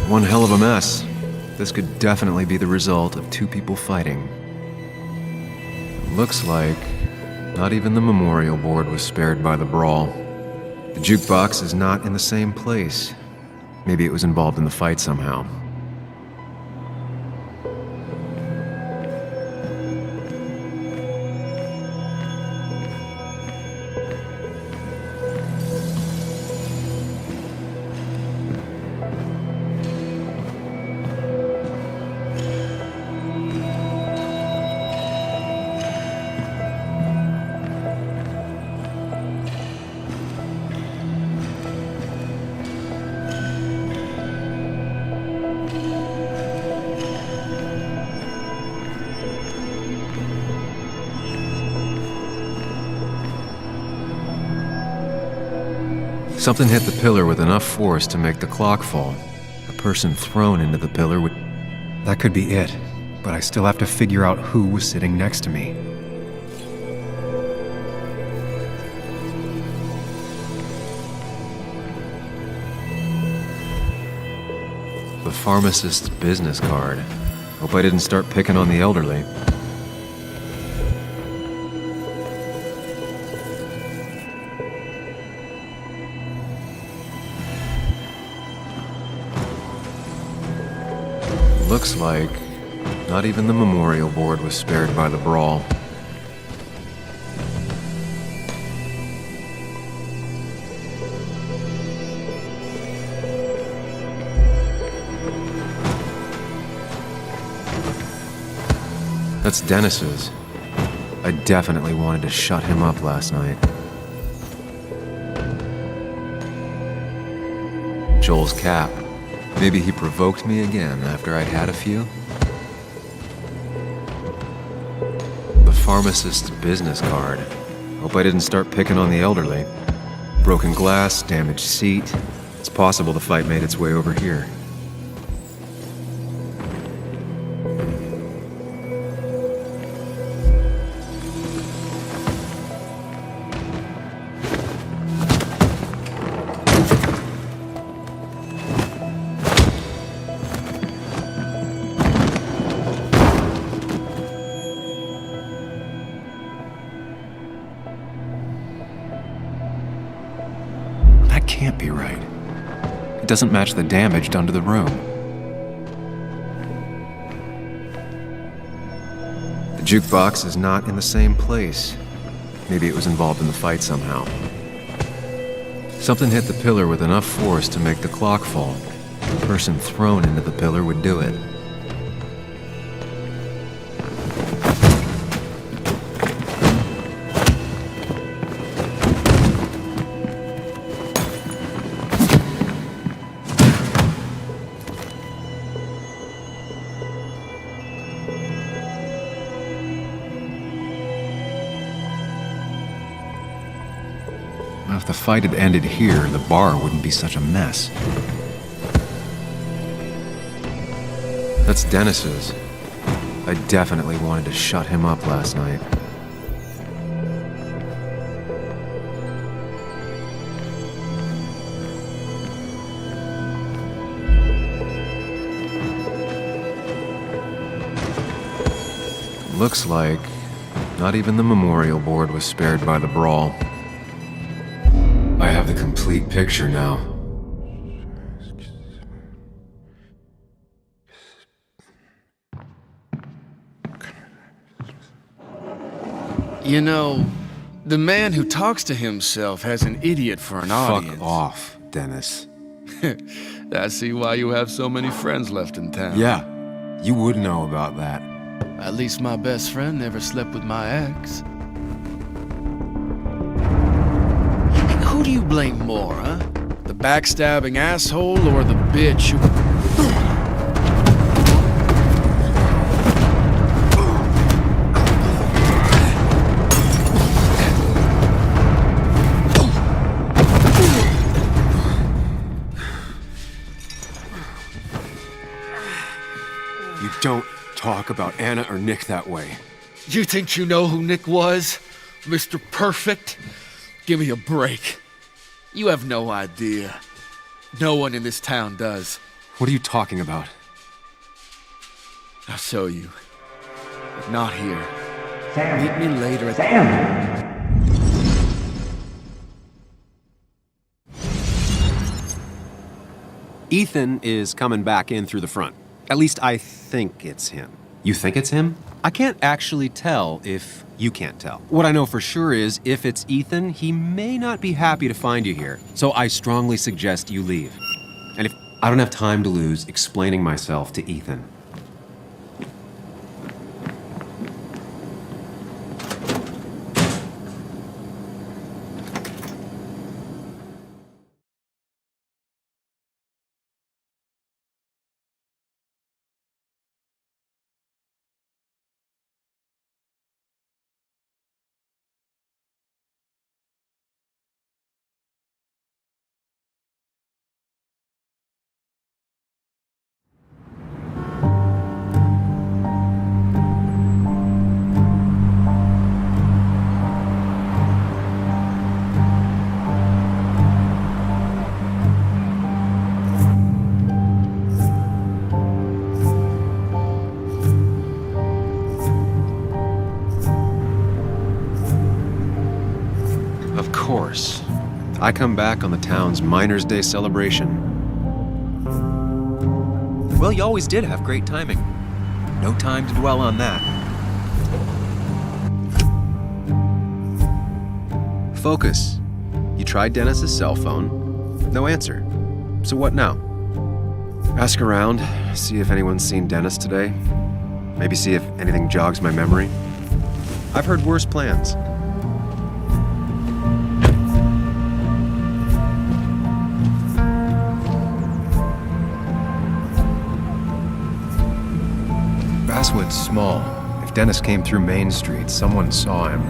S3: One hell of a mess. This could definitely be the result of 2 people fighting. Looks like not even the memorial board was spared by the brawl. The jukebox is not in the same place. Maybe it was involved in the fight somehow. Something hit the pillar with enough force to make the clock fall. A person thrown into the pillar would... That could be it, but I still have to figure out who was sitting next to me. The pharmacist's business card. Hope I didn't start picking on the elderly. Looks like not even the memorial board was spared by the brawl. That's Dennis's. I definitely wanted to shut him up last night. Joel's cap. Maybe he provoked me again after I'd had a few? The pharmacist's business card. Hope I didn't start picking on the elderly. Broken glass, damaged seat. It's possible the fight made its way over here. Can't be right. It doesn't match the damage done to the room. The jukebox is not in the same place. Maybe it was involved in the fight somehow. Something hit the pillar with enough force to make the clock fall. The person thrown into the pillar would do it. If the fight had ended here, the bar wouldn't be such a mess. That's Dennis's. I definitely wanted to shut him up last night. Looks like not even the memorial board was spared by the brawl. I have the complete picture now.
S9: You know, the man who talks to himself has an idiot for an audience.
S3: Fuck off, Dennis.
S9: I see why you have so many friends left in town.
S3: Yeah, you would know about that.
S9: At least my best friend never slept with my ex. Who do you blame more, huh? The backstabbing asshole or the bitch who...
S3: You don't talk about Anna or Nick that way.
S9: You think you know who Nick was? Mr. Perfect? Give me a break. You have no idea. No one in this town does.
S3: What are you talking about?
S9: I'll show you. But not here.
S15: Sam.
S9: Meet me later at
S15: Sam.
S16: Ethan is coming back in through the front. At least I think it's him.
S3: You think it's him?
S16: I can't actually tell if you can't tell. What I know for sure is if it's Ethan, he may not be happy to find you here. So I strongly suggest you leave. And if
S3: I don't have time to lose explaining myself to Ethan.
S16: course. I come back on the town's Miners' Day celebration.
S7: Well, you always did have great timing. No time to dwell on that.
S16: Focus. You tried Dennis's cell phone. No answer. So what now? Ask around, see if anyone's seen Dennis today. Maybe see if anything jogs my memory. I've heard worse plans. Basswood's small. If Dennis came through Main Street, someone saw him.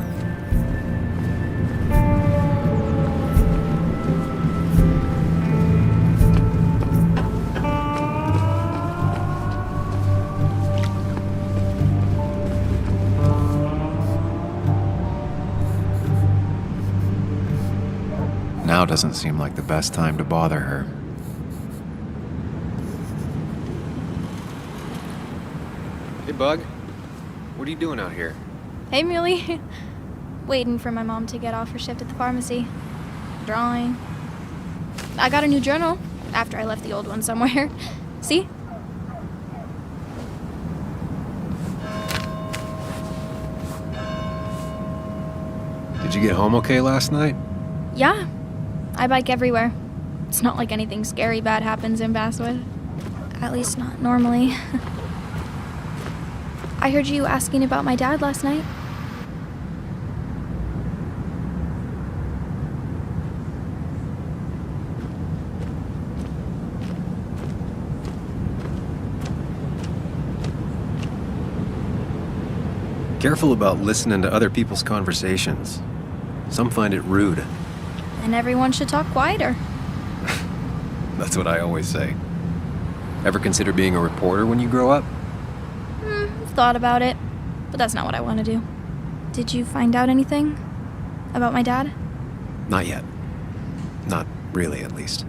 S16: Now doesn't seem like the best time to bother her. Hey, Bug. What are you doing out here?
S6: Hey, Muley. Waiting for my mom to get off her shift at the pharmacy. Drawing. I got a new journal after I left the old one somewhere. See?
S16: Did you get home okay last night?
S6: Yeah. I bike everywhere. It's not like anything scary bad happens in Basswood. At least not normally. I heard you asking about my dad last night.
S16: Careful about listening to other people's conversations. Some find it rude.
S6: And everyone should talk quieter.
S16: That's what I always say. Ever consider being a reporter when you grow up?
S6: I've thought about it, but that's not what I want to do. Did you find out anything about my dad?
S16: Not yet. Not really, at least.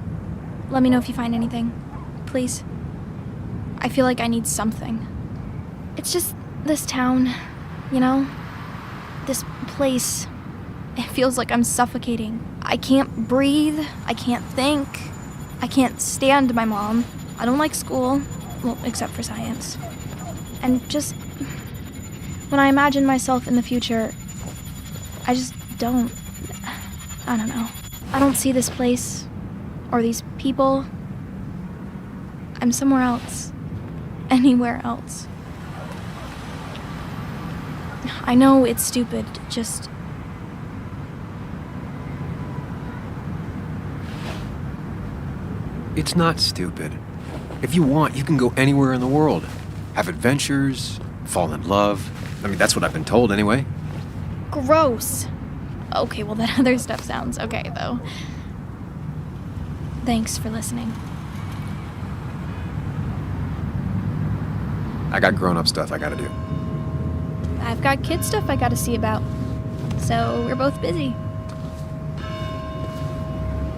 S6: Let me know if you find anything. Please. I feel like I need something. It's just this town, you know? This place. It feels like I'm suffocating. I can't breathe. I can't think. I can't stand my mom. I don't like school. Well, except for science. And just when I imagine myself in the future, I just don't. I don't know. I don't see this place or these people. I'm somewhere else. Anywhere else. I know it's stupid, just.
S16: It's not stupid. If you want, you can go anywhere in the world. Have adventures, fall in love. I mean, that's what I've been told anyway.
S6: Gross. Okay, well, that other stuff sounds okay, though. Thanks for listening.
S16: I got grown-up stuff I gotta do.
S6: I've got kid stuff I gotta see about. So we're both busy.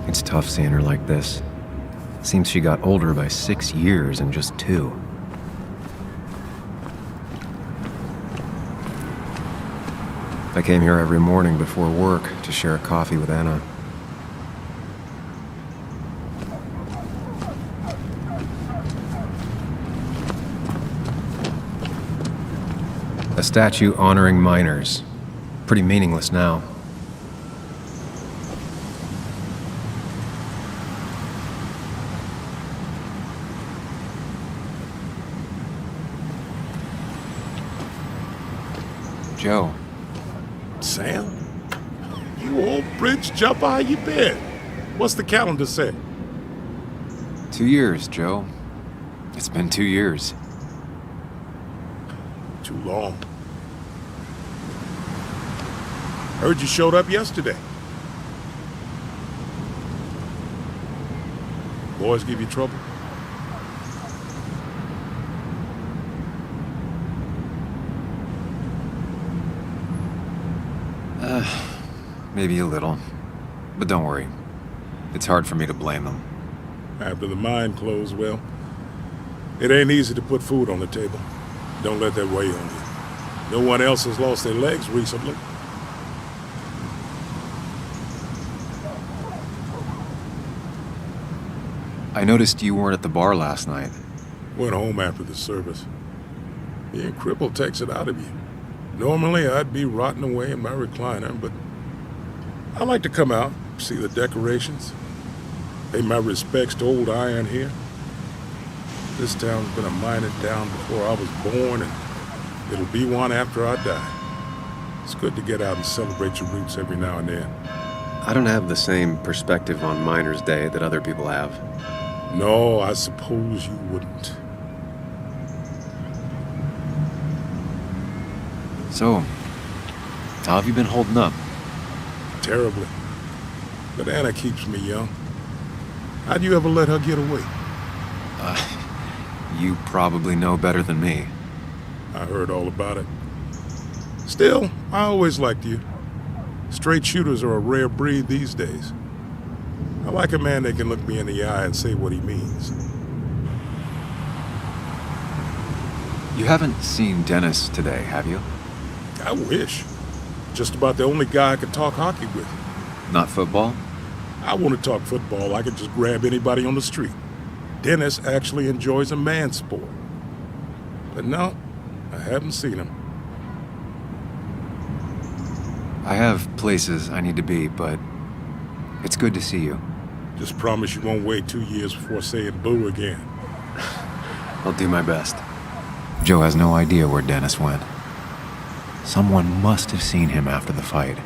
S16: It's tough seeing her like this. Seems she got older by 6 years in just 2. I came here every morning before work to share a coffee with Anna. A statue honoring miners. Pretty meaningless now. Joe.
S15: Sam? You old bridge jumper, how you been? What's the calendar say?
S16: 2 years, Joe. It's been 2 years.
S15: Too long. Heard you showed up yesterday. Boys give you trouble?
S16: Maybe a little. But don't worry. It's hard for me to blame them.
S15: After the mine closed, well, it ain't easy to put food on the table. Don't let that weigh on you. No one else has lost their legs recently.
S16: I noticed you weren't at the bar last night.
S15: Went home after the service. Being crippled takes it out of you. Normally, I'd be rotting away in my recliner, but I like to come out, see the decorations. Pay my respects to old Iron here. This town's been a mining town before I was born, and it'll be one after I die. It's good to get out and celebrate your roots every now and then.
S16: I don't have the same perspective on Miners' Day that other people have.
S15: No, I suppose you wouldn't.
S16: So, how have you been holding up?
S15: Terribly. But Anna keeps me young. How'd you ever let her get away?
S16: You probably know better than me.
S15: I heard all about it. Still, I always liked you. Straight shooters are a rare breed these days. I like a man that can look me in the eye and say what he means.
S16: You haven't seen Dennis today, have you?
S15: I wish. Just about the only guy I could talk hockey with.
S16: Not football?
S15: I want to talk football. I could just grab anybody on the street. Dennis actually enjoys a man's sport. But no, I haven't seen him.
S16: I have places I need to be, but it's good to see you.
S15: Just promise you won't wait 2 years before saying boo again.
S16: I'll do my best.
S7: Joe has no idea where Dennis went. Someone must have seen him after the fight.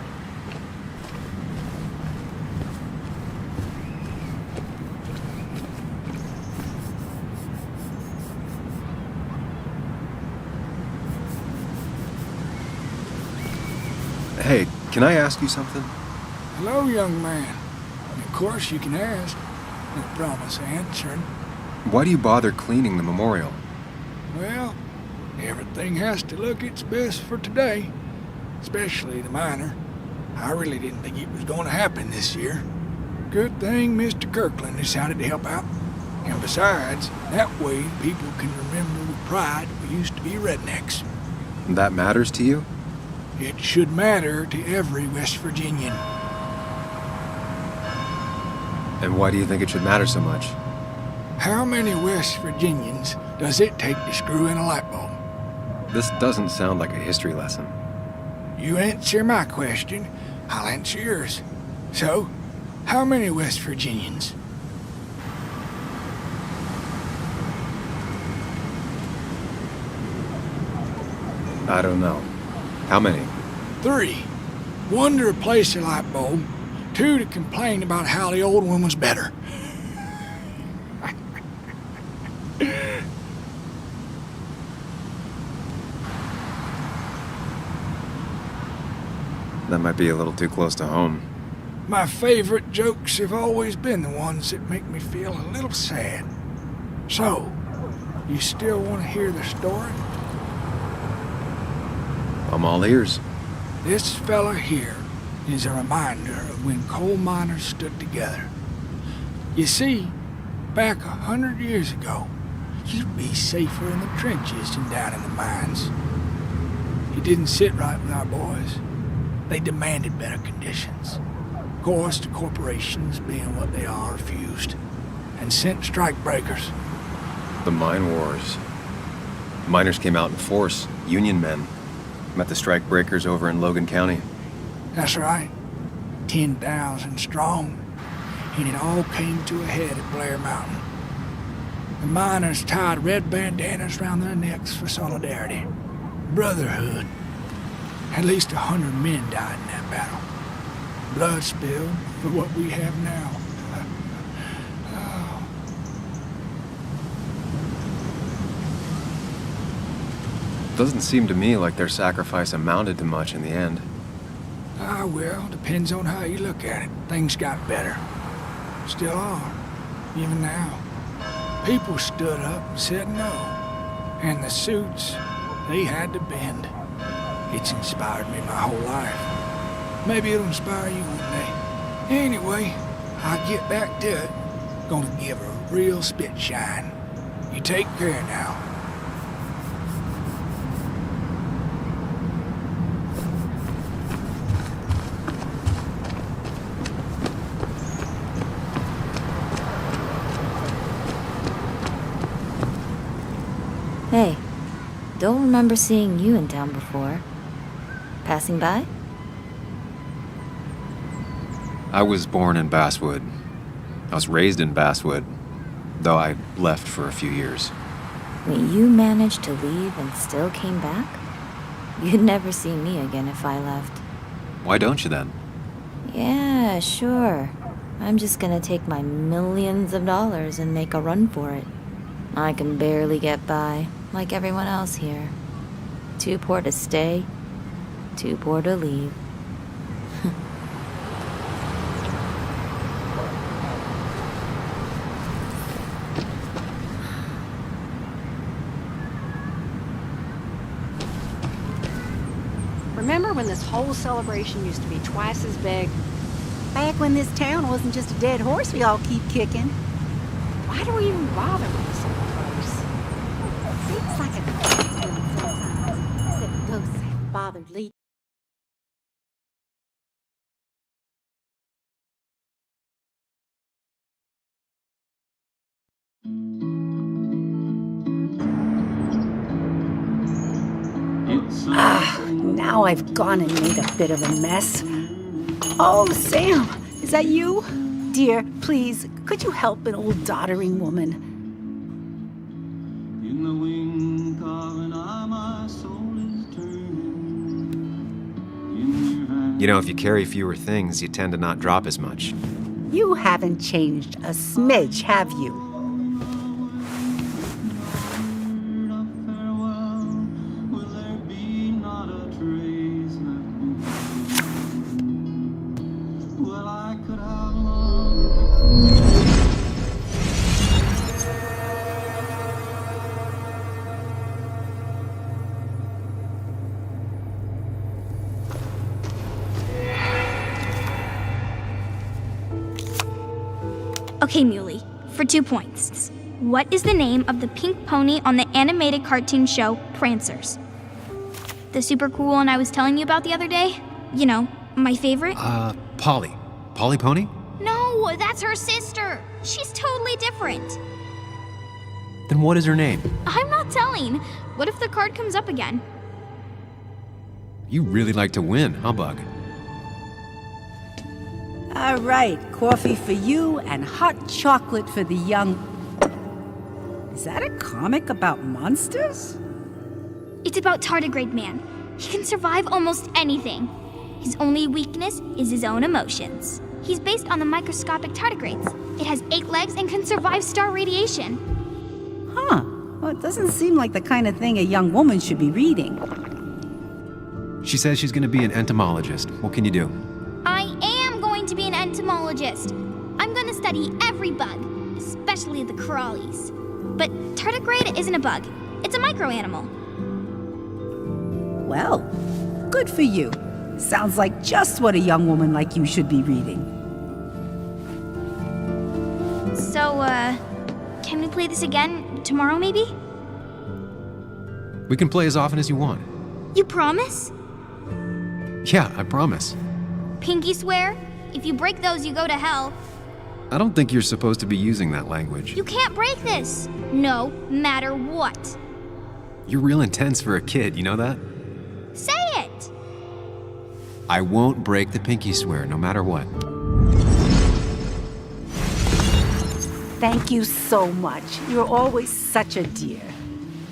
S16: Hey, can I ask you something?
S17: Hello, young man. Of course you can ask. No promise answering.
S16: Why do you bother cleaning the memorial?
S17: Well, everything has to look its best for today. Especially the miner. I really didn't think it was going to happen this year. Good thing Mr. Kirkland decided to help out. And besides, that way people can remember with pride we used to be rednecks.
S16: That matters to you?
S17: It should matter to every West Virginian.
S16: And why do you think it should matter so much?
S17: How many West Virginians does it take to screw in a light bulb?
S16: This doesn't sound like a history lesson.
S17: You answer my question, I'll answer yours. So, how many West Virginians?
S16: I don't know. How many?
S17: 3. 1 to replace the light bulb. 2 to complain about how the old one was better.
S16: That might be a little too close to home.
S17: My favorite jokes have always been the ones that make me feel a little sad. So, you still want to hear the story?
S16: I'm all ears.
S17: This fella here is a reminder of when coal miners stood together. You see, back 100 years ago, you'd be safer in the trenches than down in the mines. It didn't sit right with our boys. They demanded better conditions. Of course, the corporations, being what they are, refused and sent strikebreakers.
S16: The mine wars. Miners came out in force, Union men. Met the strikebreakers over in Logan County.
S17: That's right. 10,000 strong. And it all came to a head at Blair Mountain. The miners tied red bandanas around their necks for solidarity. Brotherhood. At least 100 men died in that battle. Blood spilled for what we have now. Oh.
S16: Doesn't seem to me like their sacrifice amounted to much in the end.
S17: Ah, well, depends on how you look at it. Things got better. Still are. Even now. People stood up and said no. And the suits, they had to bend. It's inspired me my whole life. Maybe it'll inspire you one day. Anyway, I'll get back to it. Gonna give her a real spit shine. You take care now.
S18: don't remember seeing you in town before. Passing by?
S16: I was born in Basswood. I was raised in Basswood, though I left for a few years.
S18: Wait, you managed to leave and still came back? You'd never see me again if I left.
S16: Why don't you then?
S18: Yeah, sure. I'm just gonna take my millions of dollars and make a run for it. I can barely get by, like everyone else here. Too poor to stay, too poor to leave.
S19: Remember when this whole celebration used to be twice as big? Back when this town wasn't just a dead horse we all keep kicking. Why do we even bother with this old place? Seems like a sometimes, except ghosts have bothered Lee. Now I've gone and made a bit of a mess. Oh, Sam, is that you? Dear, please, could you help an old doddering woman?
S2: In the wink of an eye, my soul is turning. In your hand.
S7: You know, if you carry fewer things, you tend to not drop as much.
S19: You haven't changed a smidge, have you?
S13: Okay, Muley, for 2 points. What is the name of the pink pony on the animated cartoon show Prancers? The super cool one I was telling you about the other day? You know, my favorite?
S16: Polly. Polly Pony?
S13: No, that's her sister. She's totally different.
S16: Then what is her name?
S13: I'm not telling. What if the card comes up again?
S16: You really like to win, huh, Bug?
S19: All right, coffee for you and hot chocolate for the young... Is that a comic about monsters?
S13: It's about Tardigrade Man. He can survive almost anything. His only weakness is his own emotions. He's based on the microscopic tardigrades. It has 8 legs and can survive star radiation.
S19: Huh. Well, it doesn't seem like the kind of thing a young woman should be reading.
S16: She says she's gonna be an entomologist. What can you do?
S13: I am going to be an entomologist. I'm going to study every bug, especially the crawlies. But tardigrade isn't a bug. It's a microanimal.
S19: Well, good for you. Sounds like just what a young woman like you should be reading.
S13: So, can we play this again tomorrow, maybe?
S16: We can play as often as you want.
S13: You promise?
S16: Yeah, I promise.
S13: Pinky swear? If you break those, you go to hell.
S16: I don't think you're supposed to be using that language.
S13: You can't break this. No matter what.
S16: You're real intense for a kid, you know that?
S13: Say it!
S16: I won't break the pinky swear, no matter what.
S19: Thank you so much. You're always such a dear.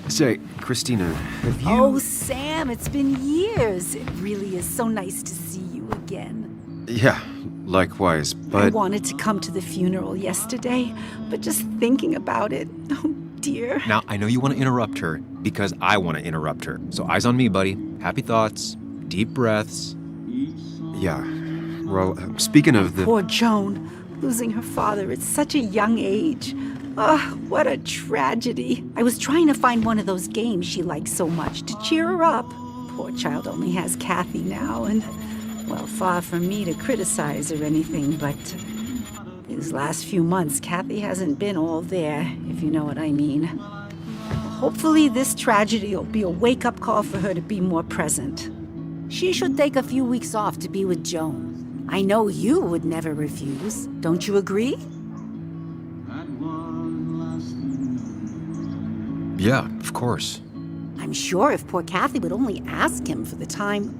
S16: Say, Christina, have you...
S19: Oh, Sam, it's been years. It really is so nice to see you again.
S16: Yeah, likewise, but...
S19: I wanted to come to the funeral yesterday, but just thinking about it, oh dear.
S7: Now, I know you want to interrupt her because I want to interrupt her. So eyes on me, buddy. Happy thoughts, deep breaths.
S16: Yeah, well, speaking of the...
S19: Poor Joan, losing her father at such a young age. Oh, what a tragedy. I was trying to find one of those games she likes so much to cheer her up. Poor child only has Kathy now, and, well, far from me to criticize or anything, but these last few months, Kathy hasn't been all there, if you know what I mean. Hopefully this tragedy will be a wake-up call for her to be more present. She should take a few weeks off to be with Joan. I know you would never refuse. Don't you agree?
S16: Yeah, of course.
S19: I'm sure if poor Kathy would only ask him for the time.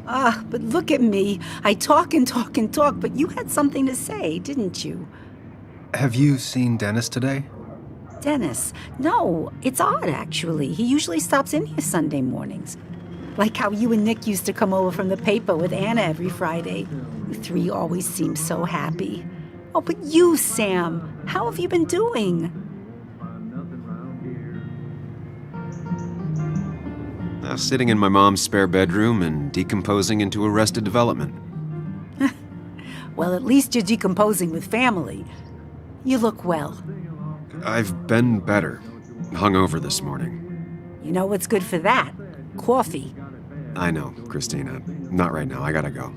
S19: But look at me. I talk and talk and talk, but you had something to say, didn't you?
S16: Have you seen Dennis today?
S19: Dennis? No, it's odd, actually. He usually stops in here Sunday mornings. Like how you and Nick used to come over from the paper with Anna every Friday. You three always seem so happy. Oh, but you, Sam, how have you been doing?
S16: Sitting in my mom's spare bedroom and decomposing into Arrested Development.
S19: Well, at least you're decomposing with family. You look well.
S16: I've been better. Hungover this morning.
S19: You know what's good for that? Coffee.
S16: I know, Christina. Not right now. I gotta go.